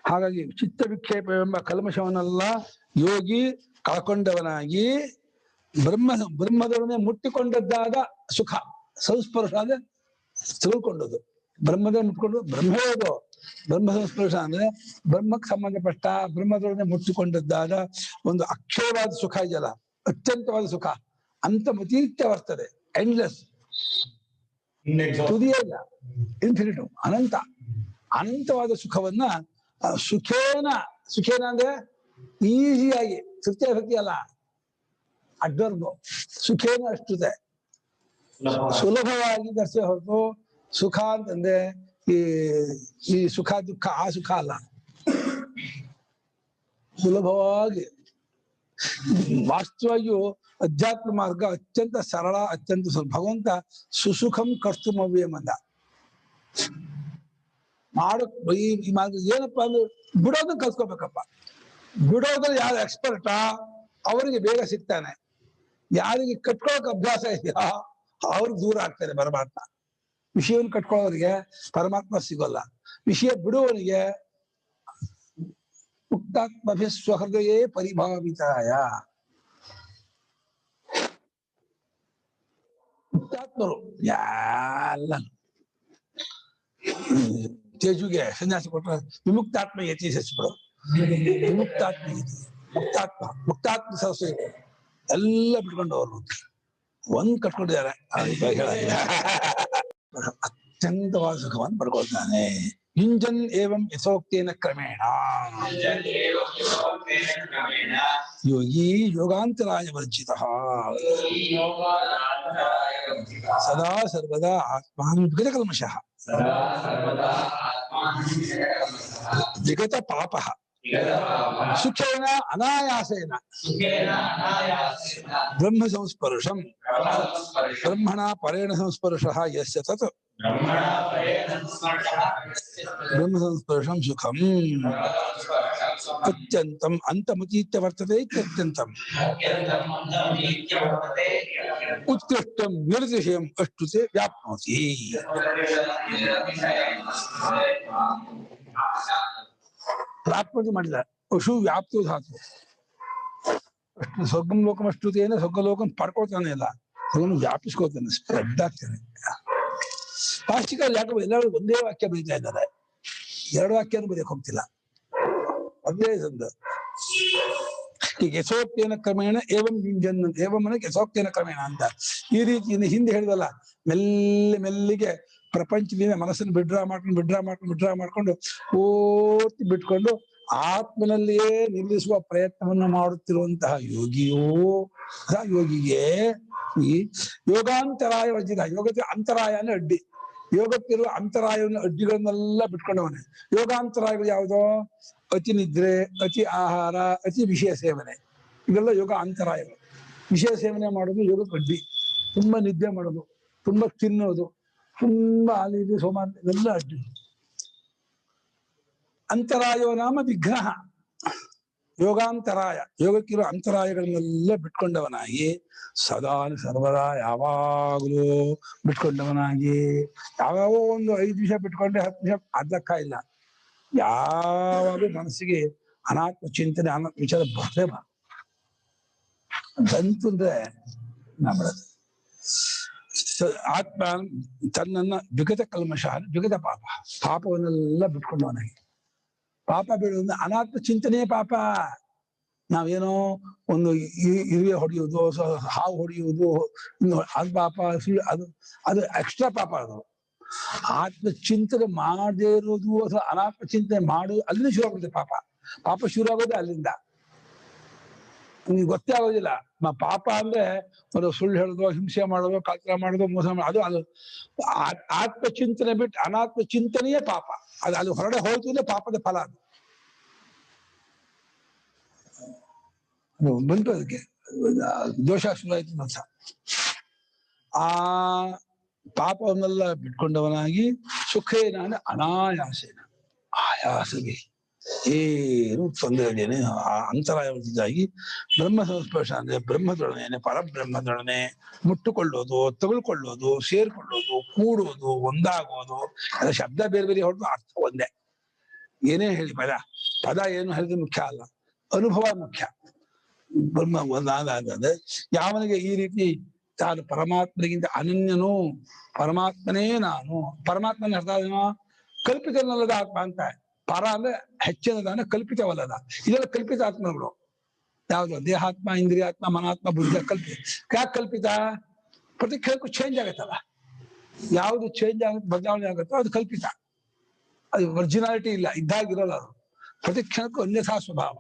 [SPEAKER 1] ಹಾಗಾಗಿ ಚಿತ್ತ ವಿಕ್ಷೇಪ ಎಂಬ ಕಲ್ಮಶವನ್ನೆಲ್ಲ ಯೋಗಿ ಕಳ್ಕೊಂಡವನಾಗಿ ಬ್ರಹ್ಮದೊಡನೆ ಮುಟ್ಟಿಕೊಂಡದ್ದಾದ ಸುಖ ಸಂಸ್ಪರ್ಶ ಅಂದ್ರೆ ತಿಳ್ಕೊಂಡದ್ದು ಬ್ರಹ್ಮದ ಮುಟ್ಕೊಂಡು ಬ್ರಹ್ಮವೇ ಅದು ಬ್ರಹ್ಮ ಸಂಸ್ಪರ್ಶ ಅಂದ್ರೆ ಬ್ರಹ್ಮಕ್ಕೆ ಸಂಬಂಧಪಟ್ಟ ಬ್ರಹ್ಮದೊಡನೆ ಮುಟ್ಟಿಕೊಂಡದ್ದಾದ ಒಂದು ಅಕ್ಷಯವಾದ ಸುಖ ಇದೆಯಲ್ಲ ಅತ್ಯಂತವಾದ ಸುಖ ಅಂತ ಮತೀತ್ಯ ಬರ್ತದೆ ಎಂಡ್ಲೆಸ್ ತುದಿಯೇ ಇಲ್ಲ ಇನ್ಫಿನಿಟಿವ್ ಅನಂತ ಅನಂತವಾದ ಸುಖವನ್ನ ಸುಖೇನ ಅಂದ್ರೆ ಈಸಿಯಾಗಿ ತೃತೀಯ ಭಕ್ತಿ ಅಲ್ಲ ಅಡ್ವರ್ಬು ಸುಖೇನ ಅಷ್ಟುದೆ ಸುಲಭವಾಗಿ ದರ್ಶೆ ಹೊರತು ಸುಖ ಅಂತಂದ್ರೆ ಈ ಸುಖ ದುಃಖ ಆ ಸುಖ ಅಲ್ಲ ಸುಲಭವಾಗಿ ವಾಸ್ತವಾಗಿಯೂ ಅಧ್ಯಾತ್ಮ ಮಾರ್ಗ ಅತ್ಯಂತ ಸರಳ ಅತ್ಯಂತ ಭಗವಂತ ಸುಸುಖಂ ಕರ್ತುಮವ್ಯಂ ಅಂದ ಮಾಡಕ್ ಈ ಮಾರ್ಗ ಏನಪ್ಪಾ ಅಂದ್ರೆ ಬಿಡೋದನ್ನ ಕಲ್ತ್ಕೋಬೇಕಪ್ಪ ಬಿಡೋದ್ರಲ್ಲಿ ಯಾರು ಎಕ್ಸ್ಪರ್ಟಾ ಅವರಿಗೆ ಬೇಗ ಸಿಗ್ತಾನೆ ಯಾರಿಗೆ ಕಟ್ಕೊಳಕ್ ಅಭ್ಯಾಸ ಇದೆಯಾ ಅವ್ರಿಗೆ ದೂರ ಆಗ್ತಾನೆ ಪರಮಾತ್ಮ ವಿಷಯವನ್ನು ಕಟ್ಕೊಳ್ಳೋರಿಗೆ ಪರಮಾತ್ಮ ಸಿಗೋಲ್ಲ ವಿಷಯ ಬಿಡುವವನಿಗೆ ಮುಕ್ತಾತ್ಮಭ್ಯ ಸ್ವಹೃದಯೇ ಪರಿಭಾವಿತಾಯ ಮುಕ್ತಾತ್ಮರು ಎಲ್ಲ ತೇಜುಗೆ ಸನ್ಯಾಸ ಕೊಟ್ಟರೆ ವಿಮುಕ್ತಾತ್ಮ ಯತಿ ಸಸ್ಬಿಡು ವಿಮುಕ್ತಾತ್ಮ ಯತಿ ಮುಕ್ತಾತ್ಮ ಸರಸ್ವತಿ ಎಲ್ಲ ಬಿಟ್ಕೊಂಡು ಅವರು ಒಂದ್ ಕಟ್ಕೊಂಡಿದ್ದಾರೆ ಅತ್ಯಂತವಾದ ಸುಖವನ್ನು ಪಡ್ಕೊಳ್ತಾನೆ ಯುಂಜನ್ ಏವಂ ಯಥೋಕ್ತೇನ ಕ್ರಮೇಣ ಯೋಗಿ ಯೋಗಾಂತರಾಯ ವರ್ಜಿತ ಸದಾ ಸರ್ವದಾ ಆತ್ಮಾನ್ ವಿಗತ ಕಲ್ಮಷಃ ವಿಗತ ಪಾಪಃ ಸುಖೇನ ಅನಾಯಾಸೇನ ಬ್ರಹ್ಮ ಸಂಸ್ಪರ್ಶಂ ಬ್ರಹ್ಮಣ ಪರೇಣ ಸಂಸ್ಪರ್ಶಃ ಯಸ್ಯ ತತ್ ಬ್ರಹ್ಮ ಸಂಸ್ಪರ್ಶಂ ಸುಖಂ ಅತ್ಯಂತಂ ಅಂತಮತೀತ್ಯ ವರ್ತತೆ ಇತ್ಯತ್ಯಂತಂ ಉತ್ಕೃಷ್ಟಂ ನಿರ್ದಿಶಯಂ ಅಷ್ಟುತೆ ವ್ಯಾಪ್ನೋತಿ ಪ್ರಾಪ್ತಿ ಮಾಡಿದ ಅಶು ವ್ಯಾಪ್ತು ಧಾತು ಅಷ್ಟು ಸ್ವರ್ಗಂ ಲೋಕಂ ಅಷ್ಟುತೇನೆ ಸ್ವರ್ಗ ಲೋಕಂ ಪಡ್ಕೊಳ್ತಾನೆ ಇಲ್ಲ ಅದನ್ನು ವ್ಯಾಪಿಸ್ಕೊಳ್ತಾನೆ ಸ್ಪ್ರೆಡ್ ಆಗ್ತಾನೆ ಪಾಸ್ಟಿಕಲ್ಲಿ ಯಾಕೋ ಎಲ್ಲರೂ ಒಂದೇ ವಾಕ್ಯ ಬರೀತಾ ಇದ್ದಾರೆ 2 ವಾಕ್ಯನೂ ಬರೆಯಕ್ ಹೋಗ್ತಿಲ್ಲ ಒಂದೇ ಸಂದ ಈಗ ಯಥೋಕ್ತೇನ ಕ್ರಮೇಣ ಏವಂ ಯುಂಜನ್ ಏವಂ ಅನ್ನಕ್ಕೆ ಯಥೋಕ್ತೇನ ಕ್ರಮೇಣ ಅಂತ ಈ ರೀತಿ ಹಿಂದೆ ಹೇಳಿದಲ್ಲ ಮೆಲ್ಲಿಗೆ ಪ್ರಪಂಚದಿಂದ ಮನಸ್ಸನ್ನು ವಿಡ್ರಾ ಮಾಡ್ಕೊಂಡು ಪೂರ್ತಿ ಬಿಟ್ಕೊಂಡು ಆತ್ಮನಲ್ಲಿಯೇ ನಿಲ್ಲಿಸುವ ಪ್ರಯತ್ನವನ್ನು ಮಾಡುತ್ತಿರುವಂತಹ ಯೋಗಿಗೆ ಈ ಯೋಗಾಂತರಾಯ ವರ್ಜಿತ ಯೋಗಕ್ಕೆ ಅಂತರಾಯ ಅಂದ್ರೆ ಅಡ್ಡಿ ಯೋಗಕ್ಕಿರುವ ಅಂತರಾಯವನ್ನು ಅಡ್ಡಿಗಳನ್ನೆಲ್ಲ ಬಿಟ್ಕೊಂಡವನೇ ಯೋಗಾಂತರಾಯಗಳು ಯಾವುದೋ ಅತಿ ನಿದ್ರೆ ಅತಿ ಆಹಾರ ಅತಿ ವಿಷಯ ಸೇವನೆ ಇವೆಲ್ಲ ಯೋಗ ಅಂತರಾಯಗಳು ವಿಷಯ ಸೇವನೆ ಮಾಡೋದು ಯೋಗಕ್ಕೆ ಅಡ್ಡಿ ತುಂಬಾ ನಿದ್ದೆ ಮಾಡೋದು ತುಂಬಾ ತಿನ್ನೋದು ತುಂಬಾ ಅಲ್ಲಿ ಸೋಮಾನ ಇವೆಲ್ಲ ಅಡ್ಡಿ ಅಂತರಾಯೋ ನಾಮ ವಿಘ್ನಃ. ಯೋಗಾಂತರಾಯ, ಯೋಗಕ್ಕಿರೋ ಅಂತರಾಯಗಳನ್ನೆಲ್ಲ ಬಿಟ್ಕೊಂಡವನಾಗಿ ಸದಾ ಸರ್ವದಾ ಯಾವಾಗಲೂ ಬಿಟ್ಕೊಂಡವನಾಗಿ, ಯಾವ್ಯಾವೋ ಒಂದು 5 ನಿಮಿಷ ಬಿಟ್ಕೊಂಡ್ರೆ 10 ನಿಮಿಷ ಅದ್ ಲೆಕ್ಕ ಇಲ್ಲ. ಯಾವಾಗೂ ಮನಸ್ಸಿಗೆ ಅನಾತ್ಮ ಚಿಂತನೆ ಅನಾತ್ಮ ವಿಚಾರ ಬರಲೇ ಬಂತು ಅಂದ್ರೆ ನಮ್ಮದು ಆತ್ಮ ತನ್ನನ್ನ ವಿಗತ ಕಲ್ಮಶ, ವಿಗತ ಪಾಪವನ್ನೆಲ್ಲ ಬಿಟ್ಕೊಂಡವನಾಗಿ. ಪಾಪ ಬಿಡುವುದು ಅನಾತ್ಮ ಚಿಂತನೆಯೇ ಪಾಪ. ನಾವೇನೋ ಒಂದು ಇರುವೆ ಹೊಡೆಯುವುದು, ಹಾವು ಹೊಡೆಯುವುದು, ಅದು ಪಾಪ, ಅದು ಅದು ಎಕ್ಸ್ಟ್ರಾ ಪಾಪ. ಅದು ಆತ್ಮ ಚಿಂತನೆ ಮಾಡದೇ ಇರೋದು ಅಥವಾ ಅನಾತ್ಮ ಚಿಂತನೆ ಮಾಡೋದು ಅಲ್ಲಿಂದ ಶುರು ಆಗುತ್ತೆ ಪಾಪ. ಪಾಪ ಶುರು ಆಗೋದೇ ಅಲ್ಲಿಂದ. ನಿಮ್ಗೆ ಗೊತ್ತೇ ಆಗೋದಿಲ್ಲ. ಪಾಪ ಅಂದ್ರೆ ಒಂದು ಸುಳ್ಳು ಹೇಳೋದು, ಹಿಂಸೆ ಮಾಡೋದು, ಕಳ್ತನ ಮಾಡೋದು, ಮೋಸ ಮಾಡೋದು, ಅದು ಆತ್ಮ ಚಿಂತನೆ ಬಿಟ್ಟು ಅನಾತ್ಮ ಚಿಂತನೆಯೇ ಪಾಪ. ಅದು ಹೊರಡೆ ಹೋಯ್ತು ಅಂದ್ರೆ ಪಾಪದ ಫಲ. ಅದು ಬಂತು, ಅದಕ್ಕೆ ದೋಷ ಶುರು ಆಯ್ತು ಅಂತ. ಆ ಪಾಪವನ್ನೆಲ್ಲ ಬಿಟ್ಕೊಂಡವನಾಗಿ ಸುಖೇನ ಅಂದ್ರೆ ಅನಾಯಾಸೇನ, ಆಯಾಸಗೆ ಏನು ತೊಂದರೆ ಇದ್ದೇನೆ ಆ ಅಂತರಾಯವಾಗಿ ಬ್ರಹ್ಮ ಸಂಸ್ಪರ್ಶ ಅಂದ್ರೆ ಬ್ರಹ್ಮದೊಡನೆ, ಪರಬ್ರಹ್ಮದೊಡನೆ ಮುಟ್ಟುಕೊಳ್ಳೋದು, ತಗೊಳ್ಕೊಳ್ಳೋದು, ಸೇರ್ಕೊಳ್ಳೋದು, ಕೂಡೋದು, ಒಂದಾಗೋದು. ಅದ ಶಬ್ದ ಬೇರೆ ಬೇರೆ ಹೊರತು ಅರ್ಥ ಒಂದೇ. ಏನೇ ಹೇಳಿ ಪದ ಏನು ಹೇಳಿದ್ರೆ ಮುಖ್ಯ ಅಲ್ಲ, ಅನುಭವ ಮುಖ್ಯ. ಬ್ರಹ್ಮ ಒಂದಾದ್ರೆ ಯಾವನಿಗೆ ಈ ರೀತಿ ತಾನು ಪರಮಾತ್ಮನಿಗಿಂತ ಅನನ್ಯನು, ಪರಮಾತ್ಮನೇ ನಾನು, ಪರಮಾತ್ಮನ ಅರ್ಥ ಕಲ್ಪಿತನಲ್ಲದ ಆತ್ಮ ಅಂತ. ಪರ ಅಂದ್ರೆ ಹೆಚ್ಚಿನದಾನ, ಕಲ್ಪಿತವಲ್ಲದ. ಇದೆಲ್ಲ ಕಲ್ಪಿತ ಆತ್ಮಗಳು. ಯಾವ್ದು ದೇಹಾತ್ಮ, ಇಂದ್ರಿಯಾತ್ಮ, ಮನಾತ್ಮ, ಬುದ್ಧಿ ಕಲ್ಪಿತ. ಯಾಕೆ ಕಲ್ಪಿತ? ಪ್ರತಿ ಕ್ಷಣಕ್ಕೂ ಚೇಂಜ್ ಆಗತ್ತಲ್ಲ. ಯಾವ್ದು ಚೇಂಜ್ ಆಗುತ್ತೆ, ಬದಲಾವಣೆ ಆಗುತ್ತೋ ಅದು ಕಲ್ಪಿತ. ಅದು ಒರಿಜಿನಾಲಿಟಿ ಇಲ್ಲ, ಇದ್ದಾಗಿರೋಲ್ಲ. ಅದು ಪ್ರತಿ ಕ್ಷಣಕ್ಕೂ ಅನ್ಯಥಾ ಸ್ವಭಾವ.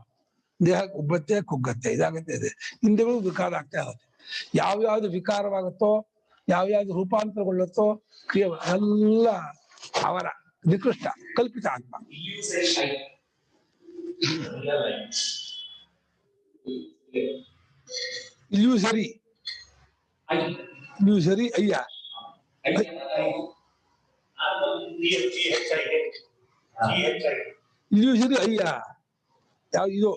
[SPEAKER 1] ದೇಹ ಉಬ್ಬತ್ತೆ, ಕುಗ್ಗತ್ತೆ, ಇದಾಗತ್ತೆ. ಇದೆ ಇಂದ್ರಿಯಗಳು ವಿಕಾರ ಆಗ್ತಾ ಇರುತ್ತೆ. ಯಾವ್ಯಾವ್ದು ವಿಕಾರವಾಗುತ್ತೋ, ಯಾವ್ಯಾವ್ದು ರೂಪಾಂತರಗೊಳ್ಳುತ್ತೋ ಕ್ರಿಯೆ ಎಲ್ಲ ಅವರ ನಿಕೃಷ್ಟ ಕಲ್ಪಿತ ಆತ್ಮ. ಇಲ್ಯೂಸರಿ, ಇಲ್ಯೂಸರಿ ಅಯ್ಯ, ಇಲ್ಯೂಸರಿ ಅಯ್ಯ. ಯಾವ ಇದು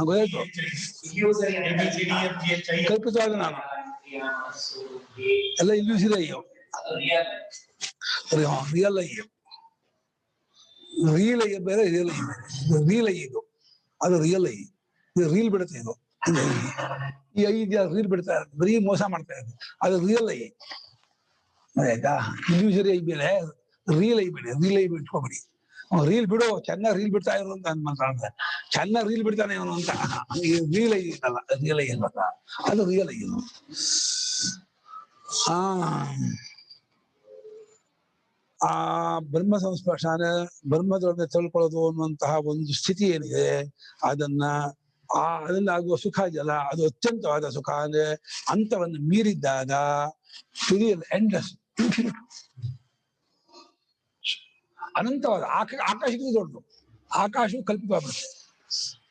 [SPEAKER 1] ಗೊತ್ತಾಯ್ತು, ಕಲ್ಪಿತವಾದ ನಾನು ಎಲ್ಲ ಇಲ್ಯೂಸರಿ ಅಯ್ಯೋ. ರಿಯಲ್ ಅಯ್ಯೋ, ರೀಲ್ ಅಯ್ಯ ಬೇರೆ, ರಿಯಲ್ ಅಯ್ಯ ಬೇರೆ. ರೀಲ್ ಅಯ್ಯ ಇದು, ಅದು ರಿಯಲ್ ಅಯ್ಯ. ಇದು ರೀಲ್ ಬಿಡುತ್ತೆ. ಇದು ಈ ಐದು ರೀಲ್ ಬಿಡ್ತಾ ಇರುತ್ತೆ, ಬರೀ ಮೋಸ ಮಾಡ್ತಾ ಇರುತ್ತೆ. ಅದು ರಿಯಲ್ ಅಯ್ಯ. ಆಯ್ತಾ? ಇಲ್ಯೂಸರಿ ಐ ಬೇರೆ, ರೀಲ್ ಐ ಬೇಡ. ರೀಲ್ ಐ ಬಿಟ್ಕೋಬೇಡಿ. ರೀಲ್ ಬಿಡು, ಚೆನ್ನಾಗಿ ರೀಲ್ ಬಿಡ್ತಾ ಇರು ಅಂತ ಮಾತಾಡ್ತಾರೆ. ಚೆನ್ನಾಗಿ ರೀಲ್ ಬಿಡ್ತಾನೆ ಅವನು ಅಂತ. ರೀಲ್ ಐ ಇರಲ್ಲ, ರಿಯಲ್ ಐ ಇರಲ್ಲ. ಅದು ರಿಯಲ್ ಐ. ಆ ಬ್ರಹ್ಮ ಸಂಸ್ಪರ್ಶ ಅಂದ್ರೆ ಬ್ರಹ್ಮದೊಡನೆ ತಿಳ್ಕೊಳ್ಳೋದು ಅನ್ನುವಂತಹ ಒಂದು ಸ್ಥಿತಿ ಏನಿದೆ, ಅದನ್ನ ಆಗುವ ಸುಖ ಇದೆಯಲ್ಲ, ಅದು ಅತ್ಯಂತವಾದ ಸುಖ. ಅಂದ್ರೆ ಅಂತವನ್ನು ಮೀರಿದ್ದಾಗ ಎಂಡ್ಲೆಸ್, ಇನ್ಫಿನಿಟ್, ಅನಂತವಾದ ಆಕಾಶಕ್ಕೆ ದೊಡ್ಡದು. ಆಕಾಶವು ಕಲ್ಪಿತವಾಗ್ಬಿಡುತ್ತೆ.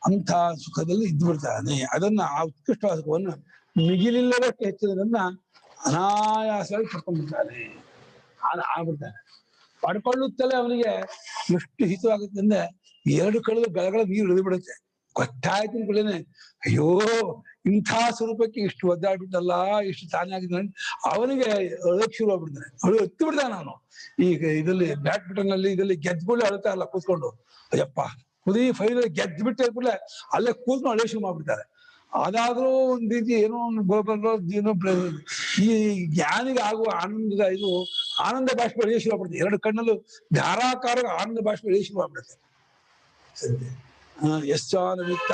[SPEAKER 1] ಅಂಥ ಸುಖದಲ್ಲಿ ಇದ್ದು ಬಿಡ್ತಾನೆ. ಅದನ್ನ ಆ ಉತ್ಕೃಷ್ಟವಾದ ಸುಖವನ್ನು ಮಿಗಿಲಿಲ್ಲದಕ್ಕೆ ಹೆಚ್ಚಿನದನ್ನ ಅನಾಯಾಸವಾಗಿ ಪಡ್ಕೊಂಡ್ಬಿಡ್ತಾನೆ, ಆಗ್ಬಿಡ್ತಾನೆ. ಪಡ್ಕೊಳ್ಳುತ್ತಲೇ ಅವನಿಗೆ ಎಷ್ಟು ಹಿತವಾಗುತ್ತೆ ಅಂದ್ರೆ 2 ಕಳೆದ ಬೆಳೆಗಳ ನೀರು ಇಳಿದು ಬಿಡುತ್ತೆ. ಗೊತ್ತಾಯ್ತು ಅಂದ್ಕೊಳ್ಳೇನೆ, ಅಯ್ಯೋ ಇಂಥ ಸ್ವರೂಪಕ್ಕೆ ಇಷ್ಟು ಒದ್ದಾಡ್ಬಿಟ್ಟಲ್ಲ, ಇಷ್ಟು ತಾನೇ ಆಗಿದ್ದಾನೆ. ಅವನಿಗೆ ಅಳಕ್ ಶುರು ಆಗ್ಬಿಡ್ತಾನೆ, ಎತ್ತು ಬಿಡ್ತಾನೆ ಅವನು. ಈಗ ಇದರಲ್ಲಿ ಬ್ಯಾಡ್ಮಿಂಟನ್ ಅಲ್ಲಿ ಇದರಲ್ಲಿ ಗೆದ್ಬಿಟ್ಟು ಅಳ್ತಾ ಇಲ್ಲ ಕೂತ್ಕೊಂಡು, ಅಯ್ಯಪ್ಪ ಕುದಿ ಫೈನಲ್ ಗೆದ್ದು ಬಿಟ್ಟು ಹೇಳ್ಬಿಡ್ಲೆ ಅಲ್ಲೇ ಕೂತ್ಕೊಂಡು ಅಳೇ ಶುರು ಮಾಡ್ಬಿಡ್ತಾರೆ. ಅದಾದ್ರೂ ಒಂದ್ ರೀತಿ ಏನೋ ಏನೋ ಈ ಜ್ಞಾನಿಗೆ ಆಗುವ ಆನಂದದ ಇದು ಆನಂದ ಬಾಷ್ಪ ಎಳೆಯ ಶುರು ಆಗ್ಬಿಡುತ್ತೆ. 2 ಕಣ್ಣಲ್ಲೂ ಧಾರಾಕಾರ ಆನಂದ ಬಾಷ್ಪ ಎಳೆಯ ಶುರು ಆಗ್ಬಿಡುತ್ತೆ. ಯಶ್ಚಾನುವಿತ್ತ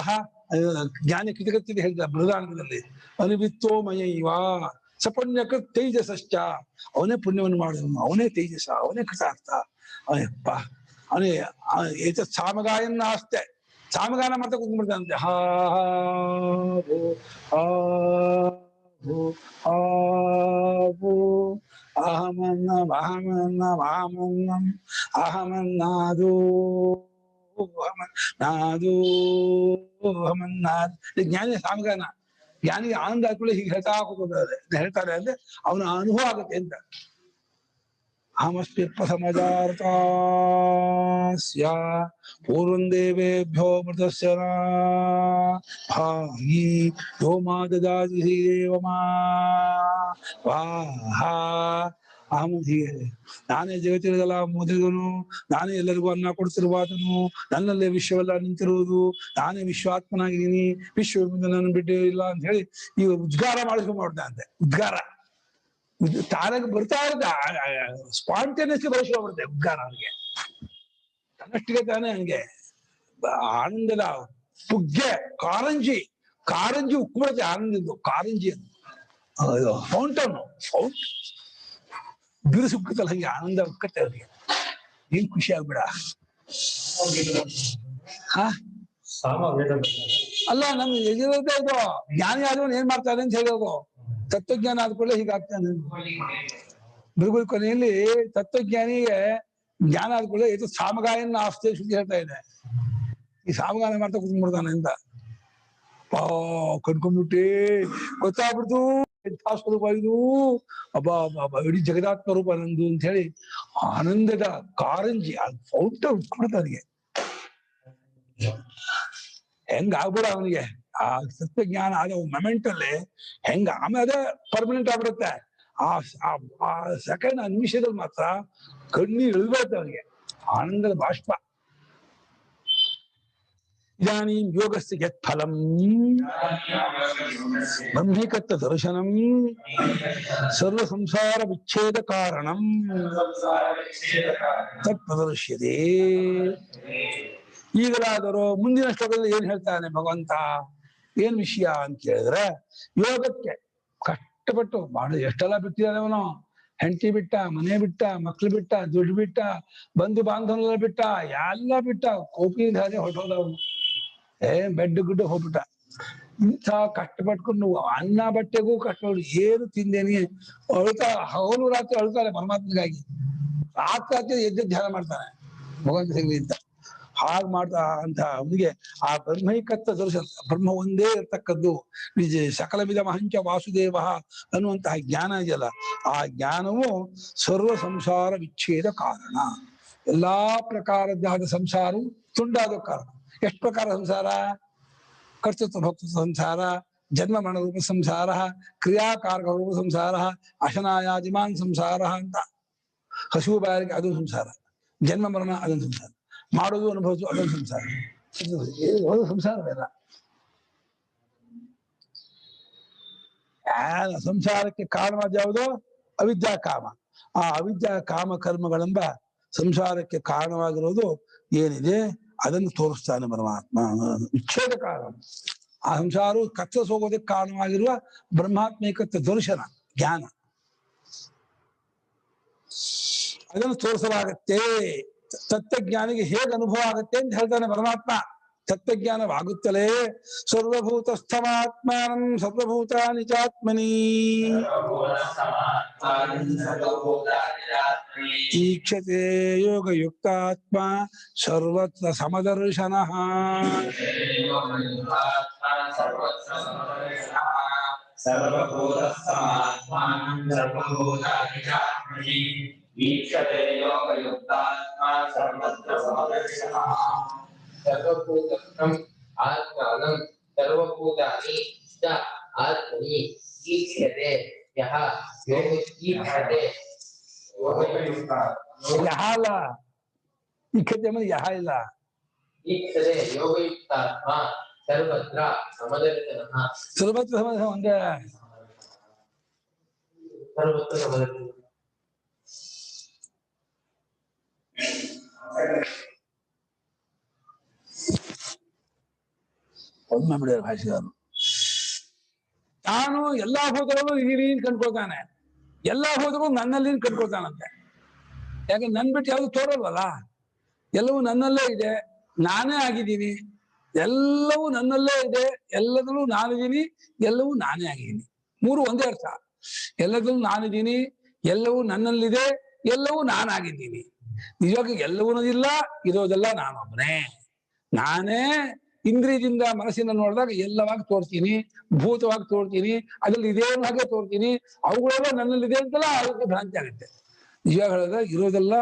[SPEAKER 1] ಜ್ಞಾನ ಕೃತಿಕೃತಿ ಹೇಳಿದ ಬೃಹದಾನಂದದಲ್ಲಿ, ಅನುವಿತ್ತೋ ಮಯೈವ ಸಪುಣ್ಯಕ ತೇಜಸ್ಶ್ಚ. ಅವನೇ ಪುಣ್ಯವನ್ನು ಮಾಡಿದನು, ಅವನೇ ತೇಜಸ, ಅವನೇ ಕೃತಾರ್ಥ. ಅವನಪ್ಪ ಅವನೇ ಏತ ಸಾಮಗಾಯನ್ನ ಅಷ್ಟೇ ಸಾಮಗಾನ ಮಾಡ್ತಾ ಕೂತ್ಬಿಡ್ತಾನಂತೆ. ಹಾ ಭೂ ಹಾ ಭೂ ಹಾ ಭೂ ಅಹಮನ್ನಂ ಅಹಮನ್ನಂ ಅಹಮನ್ನಂ ಅಹಮನ್ನಾದೋ ನಾದೋ ಅಹಮನ್ನಾದ್. ಜ್ಞಾನಿ ಸಾಮಗಾನ. ಜ್ಞಾನಿಗೆ ಆನಂದ ಆದ್ಮೇಲೆ ಹೀಗೆ ಹೇಳ್ತಾ ಕೂತ್ಕೊಳ್ತಾರೆ. ಹೇಳ್ತಾರೆ ಅಂದ್ರೆ ಅವನ ಅನುಭವ ಆಗುತ್ತೆ ಅಂತ. ಅಹಮಸ್ಮಿ ಪ್ರಥಮಜಾರ್ತಾಸ್ಯ ಪೂರ್ವಂ ದೇವೇಭ್ಯೋ ಮೃತಸ್ಯ ಭಾಗಿ ಯೋ ಮಾ ದದಾತಿ ದೇವಮಾ ವಾಹ. ಅಹಂ ಹೀಗೆ ನಾನೇ ಜಗತ್ತಿಗೆಲ್ಲ ಮೊದಲಿಗನು, ನಾನೇ ಎಲ್ಲರಿಗೂ ಅನ್ನ ಕೊಡ್ತಿರುವಾತನು, ನನ್ನಲ್ಲೇ ವಿಶ್ವವೆಲ್ಲ ನಿಂತಿರುವುದು, ನಾನೇ ವಿಶ್ವಾತ್ಮನಾಗಿದ್ದೀನಿ, ವಿಶ್ವದಿಂದ ನನ್ನ ಬಿಟ್ಟೇ ಇಲ್ಲ ಅಂತ ಹೇಳಿ ಈಗ ಉದ್ಗಾರ ಮಾಡಿಸ್ಕೊಂಡು ಮಾಡ್ತಾ ಅಂತೆ. ಉದ್ಗಾರ ತಾನಾಗ ಬರ್ತಾ ಇರುತ್ತೆ, ಸ್ಪಾಂಟೇನಿಯಸ್ಲಿ ಬರೆಸ್ಕೊಂಡ್ಬಿಡುತ್ತೆ ಉದ್ಗಾರ. ಅವನಿಗೆ ತನ್ನಷ್ಟಿಗೆ ತಾನೇ ಹಂಗೆ ಆನಂದದ ಪುಗ್ಗೆ ಕಾರಂಜಿ ಉಕ್ಬಿಡುತ್ತೆ ಆನಂದದ್ದು. ಕಾರಂಜಿ ಅದು ಫೌಂಟನ್ ಬಿರುಸು ಉಕ್ಕತ್ತಲ್ಲ, ಹಂಗೆ ಆನಂದ ಉಕ್ಕತ್ತೆ ಅವ್ರಿಗೆ. ಏನ್ ಖುಷಿ ಆಗ್ಬಿಡ. ಅಲ್ಲ ನಮ್ಗೆ ಎಗಿರೋದೇ ಇದು. ಜ್ಞಾನಿ ಆದವನು ಏನ್ ಮಾಡ್ತಾನೆ ಅಂತ ಹೇಳೋದು. ತತ್ವಜ್ಞಾನ ಆದ್ಕೊಳ್ಳೆ ಹೀಗಾಗ್ತಾನೆ. ಭೃಗು ಕೊನೆಯಲ್ಲಿ ತತ್ವಜ್ಞಾನಿಗೆ ಜ್ಞಾನ ಆದ್ಕೊಳ್ಳೆ ಇದು ಸಾಮಗಾಯನ ಆಸ್ತಿ ಸುದ್ದಿ ಹೇಳ್ತಾ ಇದೆ. ಈ ಸಾಮಗಾನ ಮಾಡ್ತಾ ಕುತ್ಬಿಡ್ತಾನೆ ಅಂತ ಕಣ್ಕೊಂಡ್ಬಿಟ್ಟೆ ಗೊತ್ತಾಗ್ಬಿಡ್ತು ಎಂಥ ಸ್ವರೂಪ ಇದು, ಅಬ್ಬಾ ಇಡೀ ಜಗದಾತ್ಮ ರೂಪ ನಂದು ಅಂತ ಹೇಳಿ ಆನಂದದ ಕಾರಂಜಿ ಫೌಂಟ ಉಟ್ಬಿಡ್ತಾನಿಗೆ. ಹೆಂಗ ಆಗ್ಬಿಡ ಅವನಿಗೆ ಆ ತತ್ವಜ್ಞಾನ ಆದ ಮೊಮೆಂಟ್ ಅಲ್ಲಿ ಹೆಂಗ, ಆಮೇಲೆ ಅದೇ ಪರ್ಮನೆಂಟ್ ಆಗ್ಬಿಡುತ್ತೆ. ಆ ಸೆಕೆಂಡ್ ಆ ನಿಮಿಷದಲ್ಲಿ ಮಾತ್ರ ಕಣ್ಣೀರ್ ಇಳಿಬಾರ್ದು ಅವನಿಗೆ, ಆನಂದದ ಬಾಷ್ಪ. ಇದಾನೀಂ ಯೋಗಸ್ಯ ಯತ್ ಫಲಂ ಬ್ರಹ್ಮೈಕತ್ವ ದರ್ಶನಂ ಸರ್ವ ಸಂಸಾರ ವಿಚ್ಛೇದ ಕಾರಣಂ ತತ್ ಪ್ರದರ್ಶ್ಯತೆ. ಈಗಲಾದರೂ ಮುಂದಿನ ಶ್ಲೋಕದಲ್ಲಿ ಏನ್ ಹೇಳ್ತಾನೆ ಭಗವಂತ, ಏನ್ ವಿಷಯ ಅಂತ ಕೇಳಿದ್ರೆ, ಯೋಗಕ್ಕೆ ಕಷ್ಟಪಟ್ಟು ಬಹಳ ಎಷ್ಟೆಲ್ಲ ಬಿಟ್ಟಿದ್ದಾನೆ ಅವನು. ಹೆಂಡತಿ ಬಿಟ್ಟ, ಮನೆ ಬಿಟ್ಟ, ಮಕ್ಳು ಬಿಟ್ಟ, ದುಡ್ಡು ಬಿಟ್ಟ, ಬಂಧು ಬಾಂಧವನೆಲ್ಲ ಬಿಟ್ಟ, ಎಲ್ಲ ಬಿಟ್ಟ, ಕೋಪಿಧಾರೆ ಹೊರಟೋದವನು. ಬೆಡ್ ಗುಡ್ಡ ಹೋಗ್ಬಿಟ್ಟ. ಇಂಥ ಕಷ್ಟಪಟ್ಕೊಂಡು ಅನ್ನ ಬಟ್ಟೆಗೂ ಕಷ್ಟಪಟ್ಟು ಏನು ತಿಂದೇನಿ ಅಳ್ತಾ ಹಗಲು ರಾತ್ರಿ ಅಳ್ತಾನೆ ಪರಮಾತ್ಮಗಾಗಿ. ರಾತ್ರಿ ಎದ್ದು ಧ್ಯಾನ ಮಾಡ್ತಾನೆ ಭಗವಂತ ಸಿಗಲಿ ಅಂತ. ಹಾಗೆ ಮಾಡ್ತಾ ಅಂತ ಅವನಿಗೆ ಆ ಬ್ರಹ್ಮೈಕತ್ವ ದರ್ಶನ, ಬ್ರಹ್ಮ ಒಂದೇ ಇರ್ತಕ್ಕದ್ದು, ನಿಜ ಸಕಲ ವಿಧ ಮಹಂಚ ವಾಸುದೇವ ಅನ್ನುವಂತಹ ಜ್ಞಾನ ಇದೆಯಲ್ಲ, ಆ ಜ್ಞಾನವು ಸರ್ವ ಸಂಸಾರ ವಿಚ್ಛೇದ ಕಾರಣ. ಎಲ್ಲಾ ಪ್ರಕಾರದ್ದಾದ ಸಂಸಾರವು ತುಂಡಾದ ಕಾರಣ. ಎಷ್ಟು ಪ್ರಕಾರ ಸಂಸಾರ? ಕರ್ತೃತ್ವ ಭಕ್ತೃತ್ವ ಸಂಸಾರ, ಜನ್ಮ ಮರಣ ರೂಪ ಸಂಸಾರ, ಕ್ರಿಯಾಕಾರಕ ರೂಪ ಸಂಸಾರ, ಅಶನಾಯಾದಿಮಾನ್ ಸಂಸಾರ ಅಂತ. ಹಸಿವು ಬಾಯಾರಿಕೆ ಅದೊಂದು ಸಂಸಾರ, ಜನ್ಮ ಮರಣ ಅದೊಂದು ಸಂಸಾರ, ಮಾಡೋದು ಅನುಭವಿಸು ಅದೊಂದು ಸಂಸಾರ. ಸಂಸಾರವೇನ ಸಂಸಾರಕ್ಕೆ ಕಾರಣವಾದ ಯಾವುದು? ಅವಿದ್ಯಾ ಕಾಮ. ಆ ಅವಿದ್ಯಾ ಕಾಮ ಕರ್ಮಗಳೆಂಬ ಸಂಸಾರಕ್ಕೆ ಕಾರಣವಾಗಿರೋದು ಏನಿದೆ ಅದನ್ನು ತೋರಿಸ್ತಾನೆ ಪರಮಾತ್ಮ. ವಿಚ್ಛೇದ ಕಾರಣ, ಆ ಸಂಸಾರವು ಕತ್ತರಿಸಿ ಹೋಗೋದಕ್ಕೆ ಕಾರಣವಾಗಿರುವ ಬ್ರಹ್ಮಾತ್ಮೈಕತ್ವ ದರ್ಶನ ಜ್ಞಾನ, ಅದನ್ನು ತೋರಿಸಲಾಗತ್ತೆ. ತತ್ವಜ್ಞಾನಿಗೆ ಹೇಗೆ ಅನುಭವ ಆಗುತ್ತೆ ಅಂತ ಹೇಳ್ತಾನೆ ಪರಮಾತ್ಮ. ತತ್ವಜ್ಞಾನವಾಗುತ್ತಲೇ ಸರ್ವಭೂತಸ್ಥಮಾತ್ಮಾನಂ ಸರ್ವಭೂತಾನಿ ಚಾತ್ಮನಿ ಈಕ್ಷತೆ ಯೋಗಯುಕ್ತಾತ್ಮ ಸರ್ವತ್ರ ಸಮದರ್ಶನಃ.
[SPEAKER 3] ಸರ್ವಭೂತಸ್ಥಂ ಆತ್ಮಾನಂ ಸರ್ವಭೂತಾನಿ ಚ ಆತ್ಮನಿ ಈಕ್ಷತೆ ಯಃ ಯೋಗಯುಕ್ತಾತ್ಮ.
[SPEAKER 1] ಯಹ ಅಲ್ಲ, ಈಕ್ಷತೆ ಅಂದ್ರೆ ಯಹ ಇಲ್ಲ.
[SPEAKER 3] ಈಕ್ಷತೆ ಯೋಗಯುಕ್ತಾತ್ಮ ಸರ್ವತ್ರ ಸಮದರ್ಶನಃ.
[SPEAKER 1] ಸರ್ವತ್ರ ಸಮದರ್ಶನ ಒಂದೇ.
[SPEAKER 3] ಸರ್ವತ್ರ ಸಮದರ್ಶನ
[SPEAKER 1] ಒಮ್ಮೆ ಬಿಡಿದಾರೆ ಭಾಷೆಗಾರರು. ತಾನು ಎಲ್ಲಾ ಭೂತಗಳು ಇದೀನಿ ಕಂಡ್ಕೊಳ್ತಾನೆ, ಎಲ್ಲಾ ಭೂತಗಳು ನನ್ನಲ್ಲಿ ಕಂಡ್ಕೊಳ್ತಾನಂತೆ. ಯಾಕೆ ನನ್ ಬಿಟ್ಟು ಯಾವುದು ತೋರಲ್ವಲ್ಲ, ಎಲ್ಲವೂ ನನ್ನಲ್ಲೇ ಇದೆ, ನಾನೇ ಆಗಿದ್ದೀನಿ, ಎಲ್ಲವೂ ನನ್ನಲ್ಲೇ ಇದೆ, ಎಲ್ಲದರಲ್ಲೂ ನಾನಿದ್ದೀನಿ, ಎಲ್ಲವೂ ನಾನೇ ಆಗಿದ್ದೀನಿ. ಮೂರು ಒಂದೇ ಅರ್ಥ. ಎಲ್ಲದರಲ್ಲೂ ನಾನಿದ್ದೀನಿ, ಎಲ್ಲವೂ ನನ್ನಲ್ಲಿದೆ, ಎಲ್ಲವೂ ನಾನಾಗಿದ್ದೀನಿ. ನಿಜವಾಗಿ ಎಲ್ಲವೂ ಇಲ್ಲ, ಇರೋದೆಲ್ಲ ನಾನೊಬ್ಬನೇ. ನಾನೇ ಇಂದ್ರಿಯದಿಂದ ಮನಸ್ಸಿನ ನೋಡಿದಾಗ ಎಲ್ಲವಾಗಿ ತೋರ್ತೀನಿ, ಭೂತವಾಗಿ ತೋರ್ತೀನಿ, ಅದ್ರಲ್ಲಿ ಇದೇನು ಹಾಗೆ ತೋರ್ತೀನಿ, ಅವುಗಳೆಲ್ಲ ನನ್ನಲ್ಲಿದೆ ಅಂತಲ್ಲ ಅದಕ್ಕೆ ಭ್ರಾಂತಿ ಆಗುತ್ತೆ. ನಿಜ ಹೇಳಿದ್ರೆ ಇರೋದೆಲ್ಲ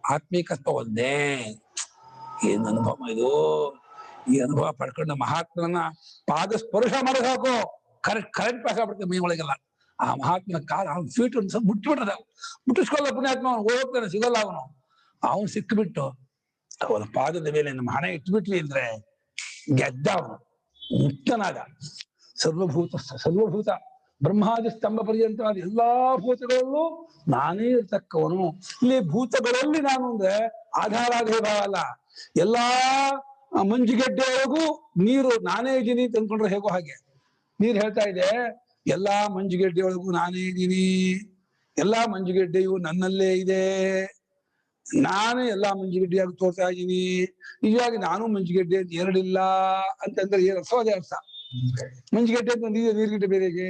[SPEAKER 1] ಆತ್ಮೀಕತ್ವ ಒಂದೇ. ಏನ್ ಅನುಭವ ಇದು! ಈ ಅನುಭವ ಪಡ್ಕೊಂಡ ಮಹಾತ್ಮನ ಪಾದ ಸ್ಪರ್ಶ ಮಾಡಿ ಸಾಕು, ಕರೆಕ್ಟ್ ಪಾಸ್ ಆಗ್ಬಿಡ್ತದೆ ಮೈ ಒಳಗೆಲ್ಲ. ಆ ಮಹಾತ್ಮನ ಕಾಲ ಅವ್ನ ಫೀಟ್ ಒಂದು ಸ್ವಲ್ಪ ಮುಟ್ಟಿಬಿಟ್ರೆ ಮುಟ್ಟಿಸ್ಕೊಳ್ಳೋ ಪುಣ್ಯಾತ್ಮ ಅವನು ಹೋಗ್ತಾನೆ, ಸಿಗಲ್ಲ ಅವನು ಸಿಕ್ಕಿಬಿಟ್ಟು ಅವನ ಪಾದದ ಮೇಲೆ ನಮ್ಮ ಹಣೆ ಇಟ್ಬಿಟ್ವಿ ಅಂದ್ರೆ ಗೆದ್ದ, ಅವನು ಮುಕ್ತನಾದ. ಸರ್ವಭೂತ ಬ್ರಹ್ಮಾದಿ ಸ್ತಂಭ ಪರ್ಯಂತವಾದ ಎಲ್ಲಾ ಭೂತಗಳಲ್ಲೂ ನಾನೇ ಇರ್ತಕ್ಕವನು. ಇಲ್ಲಿ ಭೂತಗಳಲ್ಲಿ ನಾನು ಅಂದ್ರೆ ಆಧಾರಾಧಿ ಭಾವ ಅಲ್ಲ. ಎಲ್ಲಾ ಮಂಜುಗೆಡ್ಡೆಯೊಳಗೂ ನೀರು ನಾನೇ ಇದ್ದೀನಿ ಅಂತ ಅಂದ್ಕೊಂಡ್ರೆ ಹೇಗೋ ಹಾಗೆ ನೀರು ಹೇಳ್ತಾ ಇದೆ, ಎಲ್ಲಾ ಮಂಜುಗೆಡ್ಡೆಯೊಳಗೂ ನಾನೇ ಇದ್ದೀನಿ, ಎಲ್ಲಾ ಮಂಜುಗೆಡ್ಡೆಯು ನನ್ನಲ್ಲೇ ಇದೆ, ನಾನೇ ಎಲ್ಲಾ ಮಂಜುಗೆಡ್ಡೆಯಾಗಿ ತೋರ್ತಾ ಇದ್ದೀನಿ. ನಿಜವಾಗಿ ನಾನು ಮಂಜುಗೆಡ್ಡೆ ಅಂತ ಎರಡಿಲ್ಲ ಅಂತಂದ್ರೆ ಏನು ಅರ್ಥ? ಅದೇ ಅರ್ಥ. ಮಂಜುಗೆಡ್ಡೆ ಅಂತ ನೀರ್ಗಿಡ್ಡೆ ಬೇರೆಗೆ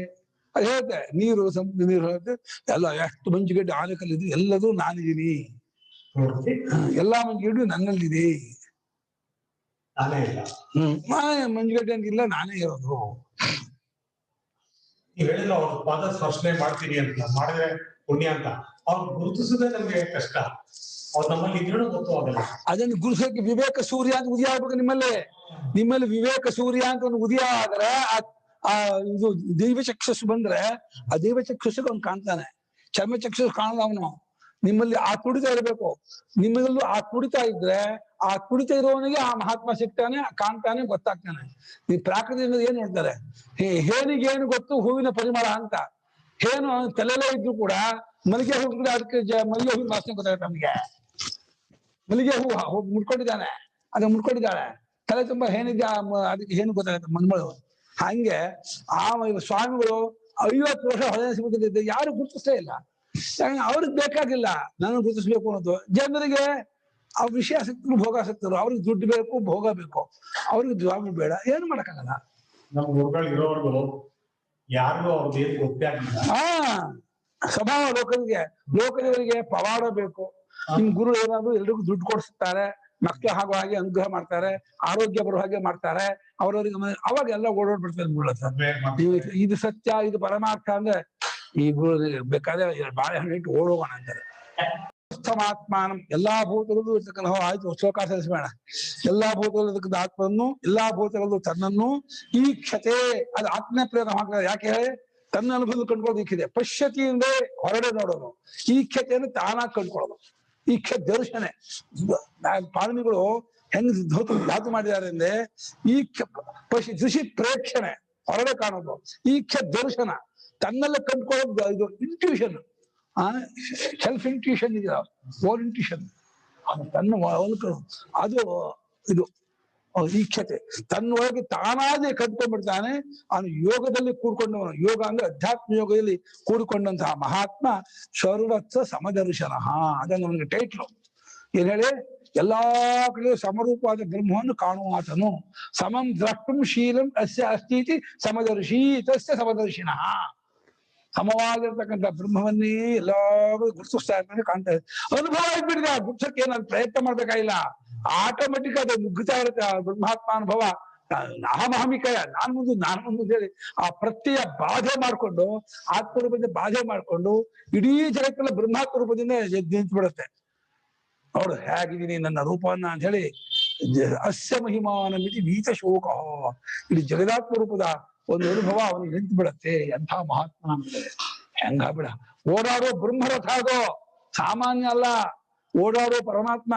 [SPEAKER 1] ಅದು ಹೇಳುತ್ತೆ. ನೀರು ಸಮುದ್ರ ನೀರು ಹೇಳುತ್ತೆ, ಎಲ್ಲ ಎಷ್ಟು ಮಂಜುಗೆಡ್ಡೆ ಆನೆಕಲ್ಲಿದೆ ಎಲ್ಲದೂ ನಾನಿದ್ದೀನಿ, ಎಲ್ಲಾ ಮಂಜುಗೆಡ್ಡೆ ನನ್ನಲ್ಲಿದೆ. ನಾನೇ ಮಂಜುಗೆಡ್ಡೆ ಅಂತಿಲ್ಲ, ನಾನೇ ಇರೋದು.
[SPEAKER 4] ನೀವ್ ಹೇಳಿಲ್ಲ ಅವ್ರ ಪಾದ ಸ್ಪರ್ಶನೆ ಮಾಡ್ತೀರಿ ಅಂತ, ಮಾಡಿದ್ರೆ ಪುಣ್ಯ ಅಂತ. ಅವ್ರು ಗುರುತಿಸೋದೇ ನಮ್ಗೆ ಕಷ್ಟ. ಅವ್ರು ನಮ್ಮಲ್ಲಿ ಇದ್ರೂ ಗೊತ್ತಾಗಲ್ಲ. ಅದನ್ನು
[SPEAKER 1] ಗುರುಸಕ್ಕೆ ವಿವೇಕ ಸೂರ್ಯ ಅಂತ ಉದಯ ಆಗ್ಬೇಕು ನಿಮ್ಮಲ್ಲಿ ವಿವೇಕ ಸೂರ್ಯ ಅಂತ ಒಂದು ಉದಯ ಆದ್ರೆ ಇದು ದೈವ ಚಕ್ಷುಸ್ ಬಂದ್ರೆ ಆ ದೈವ ಚಕ್ಷುಸ್ಗೆ ಅವ್ನು ಕಾಣ್ತಾನೆ, ಚರ್ಮ ಚಕ್ಷುಸ್ ಕಾಣಲ್ಲ ಅವನು. ನಿಮ್ಮಲ್ಲಿ ಆ ತುಡಿತ ಇರಬೇಕು. ನಿಮ್ಮಲ್ಲೂ ಆ ತುಡಿತ ಇದ್ರೆ ಆ ತುಡಿತ ಇರೋವನಿಗೆ ಆ ಮಹಾತ್ಮ ಸಿಗ್ತಾನೆ, ಕಾಣ್ತಾನೆ, ಗೊತ್ತಾಗ್ತಾನೆ. ಈ ಪ್ರಾಕೃತಿಕ ಏನ್ ನೋಡ್ತಾರೆ, ಹೇನಿಗೆ ಏನು ಗೊತ್ತು ಹೂವಿನ ಪರಿಮಳ ಅಂತ. ಹೇನು ತಲೆಲೇ ಇದ್ರು ಕೂಡ ಮಲ್ಲಿಗೆ ಹೂ ಅದಕ್ಕೆ ಮಲ್ಲಿಗೆ ಹೂವಿನ ವಾಸನೆ ಗೊತ್ತಾಗುತ್ತೆ ನಮ್ಗೆ. ಮಲ್ಲಿಗೆ ಹೂ ಹೋಗಿ ಮುಡ್ಕೊಂಡಿದ್ದಾನೆ, ಅದ ಮುಡ್ಕೊಂಡಿದ್ದಾಳೆ, ತಲೆ ತುಂಬಾ ಹೇನಿದ್ದೆ ಅದಕ್ಕೆ ಏನು ಗೊತ್ತಾಗುತ್ತೆ ಮನ್ಮಳು. ಹಂಗೆ ಆ ಸ್ವಾಮಿಗಳು 50 ವರ್ಷ ಹೊಳೆಸಿಬಿಟ್ಟಿದ್ದೆ ಯಾರು ಗುರುತಿಸ್ತೇ ಇಲ್ಲ. ಅವ್ರಿಗೆ ಬೇಕಾಗಿಲ್ಲ ನಾನು ಗುರುತಿಸ್ಬೇಕು ಅನ್ನೋದು. ಜನರಿಗೆ ಆ ವಿಷಯ ಆಸಕ್ತರು, ಭೋಗಾಸಕ್ತರು, ಅವ್ರಿಗೆ ದುಡ್ಡು ಬೇಕು, ಭೋಗ ಬೇಕು, ಅವ್ರಿಗೆ ಜವಾಬ್ದಾರಿ ಬೇಡ, ಏನು ಮಾಡಕ್ಕಾಗಲ್ಲ.
[SPEAKER 4] ನಮ್ಮ ಗುರುಗಳು ಇರೋವರೆಗೂ ಯಾರಿಗೂ ಅವ್ರದ್ದು ಏನು ಗೊತ್ತೇ ಆಗಿಲ್ಲ.
[SPEAKER 1] ಸ್ವಭಾವ ಲೋಕದವರಿಗೆ ಪವಾಡ ಬೇಕು. ನಿಮ್ ಗುರು ಏನಾದ್ರು ಎಲ್ರಿಗೂ ದುಡ್ಡು ಕೊಡಿಸ್ತಾರೆ, ಮಕ್ಕಳು ಆಗೋ ಹಾಗೆ ಅನುಗ್ರಹ ಮಾಡ್ತಾರೆ, ಆರೋಗ್ಯ ಬರೋ ಹಾಗೆ ಮಾಡ್ತಾರೆ, ಅವ್ರವ್ರಿಗೆ ಅವಾಗ ಎಲ್ಲ ಓಡಾಡ್ಬಿಡ್ತಾರೆ. ಇದು ಸತ್ಯ, ಇದು ಪರಮಾರ್ಥ ಅಂದ್ರೆ ಈ ಗುರು ಬೇಕಾದ್ರೆ ಬಾಳೆಹಣ್ಣು ಇಟ್ಟು ಓಡೋಗೋಣ ಅಂತಾರೆ. ಆತ್ಮಾನಂ ಎಲ್ಲಾ ಭೂತಗಳಲ್ಲೂ ಇರ್ತಕ್ಕಂಥ ಆಯ್ತು ಶ್ಲೋಕ ಸಲ್ಲಿಸಬೇಡ. ಎಲ್ಲಾ ಭೂತಗಳು ಇರ್ತಕ್ಕಂಥ ಆತ್ಮನ್ನು, ಎಲ್ಲಾ ಭೂತಗಳಲ್ಲೂ ತನ್ನನ್ನು ಈಕ್ಷತೆ, ಅದು ಆತ್ಮ ಪ್ರೇರಣೆ ಮಾಡ್ತಾರೆ. ಯಾಕೆ ಹೇಳಿ, ತನ್ನ ಅನುಭವ ಕಂಡುಕೊಳ್ಳೋದು ಈಕ್ಷತೆ. ಪಶ್ಯತಿ ಅಂದ್ರೆ ಹೊರಡೆ ನೋಡೋದು, ಈಕ್ಷತೆಯನ್ನು ತಾನಾಗಿ ಕಂಡುಕೊಳ್ಳೋದು. ಈಕ್ಷ ದರ್ಶನೆ. ಪಾಣಿನಿಗಳು ಹೆಂಗ್ ಧಾತು ಮಾಡಿದ್ದಾರೆ ಅಂದ್ರೆ ದೃಶಿ ಪ್ರೇಕ್ಷಣೆ, ಹೊರಡೆ ಕಾಣೋದು. ಈಕ್ಷ ದರ್ಶನ, ತನ್ನೆಲ್ಲ ಕಂಡುಕೊಳ್ಳೋದು. ಇದು ಇಂಟ್ಯೂಷನ್, ಸೆಲ್ಫ್ ಇಂಟ್ಯೂಷನ್ ಇದೆಯಲ್ಲ, ಓನ್ ಇಂಟ್ಯೂಷನ್, ಅದು ತನ್ನ ಅದು ಇದು ಈಕ್ಷತೆ. ತನ್ನೊಳಗೆ ತಾನಾದೇ ಕಂಡುಕೊಂಡ್ಬಿಡ್ತಾನೆ. ಅವನು ಯೋಗದಲ್ಲಿ ಕೂಡ್ಕೊಂಡವನು. ಯೋಗ ಅಂದ್ರೆ ಅಧ್ಯಾತ್ಮ ಯೋಗದಲ್ಲಿ ಕೂಡಿಕೊಂಡಂತಹ ಮಹಾತ್ಮ ಸರ್ವತ್ರ ಸಮದರ್ಶನ. ಅದನ್ನು ಅವನಿಗೆ ಟೈಟ್ಲು. ಏನ್ ಹೇಳಿ, ಎಲ್ಲಾ ಕಡೆಯೂ ಸಮರೂಪವಾದ ಬ್ರಹ್ಮವನ್ನು ಕಾಣುವ ಆತನು. ಸಮಂ ದ್ರಷ್ಟುಂ ಶೀಲಂ ಅಸ್ಯ ಅಸ್ತೀತಿ ಸಮದರ್ಶಿ ತಸ್ಯ ಸಮದರ್ಶಿನ. ಸಮವಾಗಿರ್ತಕ್ಕಂಥ ಬ್ರಹ್ಮವನ್ನೇ ಎಲ್ಲರೂ ಗುರುತಿಸ್ತಾ ಇರ್ತಾನೆ, ಕಾಣ್ತಾ ಇದೆ. ಅನುಭವ ಆಗ್ಬಿಟ್ಟಿದೆ. ಆ ಗುರುತಕ್ಕೆ ಏನಾದ್ರು ಪ್ರಯತ್ನ ಮಾಡ್ಬೇಕಾಗಿಲ್ಲ, ಆಟೋಮೆಟಿಕ್ ಅದು ಮುಗ್ತಾ ಇರುತ್ತೆ. ಆ ಬ್ರಹ್ಮಾತ್ಮ ಅನುಭವ ಅಹಮಹಮಿಕಯ, ನಾನು ಮುಂದೆ ಹೇಳಿ ಆ ಪ್ರತ್ಯಯ ಬಾಧೆ ಮಾಡ್ಕೊಂಡು, ಆತ್ಮರೂಪದಿಂದ ಬಾಧೆ ಮಾಡ್ಕೊಂಡು ಇಡೀ ಜಗತ್ತೆಲ್ಲ ಬ್ರಹ್ಮಾತ್ಮ ರೂಪದಿಂದ ನಿಂತು ಬಿಡುತ್ತೆ. ನೋಡು ಹೇಗಿದ್ದೀನಿ ನನ್ನ ರೂಪವನ್ನ ಅಂತ ಹೇಳಿ. ಅಸ್ಯ ಮಹಿಮಾನ ಮಿತಿ ಭೀತ ಶೋಕ, ಇಡೀ ಜಗದಾತ್ಮ ರೂಪದ ಒಂದು ಅನುಭವ ಅವನಿಗೆ ನಿಂತು ಬಿಡತ್ತೆ. ಎಂಥ ಮಹಾತ್ಮ ಅಂದ್ರೆ ಹೆಂಗಾಗ್ಬಿಡ. ಓಡಾಡೋ ಬ್ರಹ್ಮರಥ, ಅದು ಸಾಮಾನ್ಯ ಅಲ್ಲ, ಓಡಾಡೋ ಪರಮಾತ್ಮ.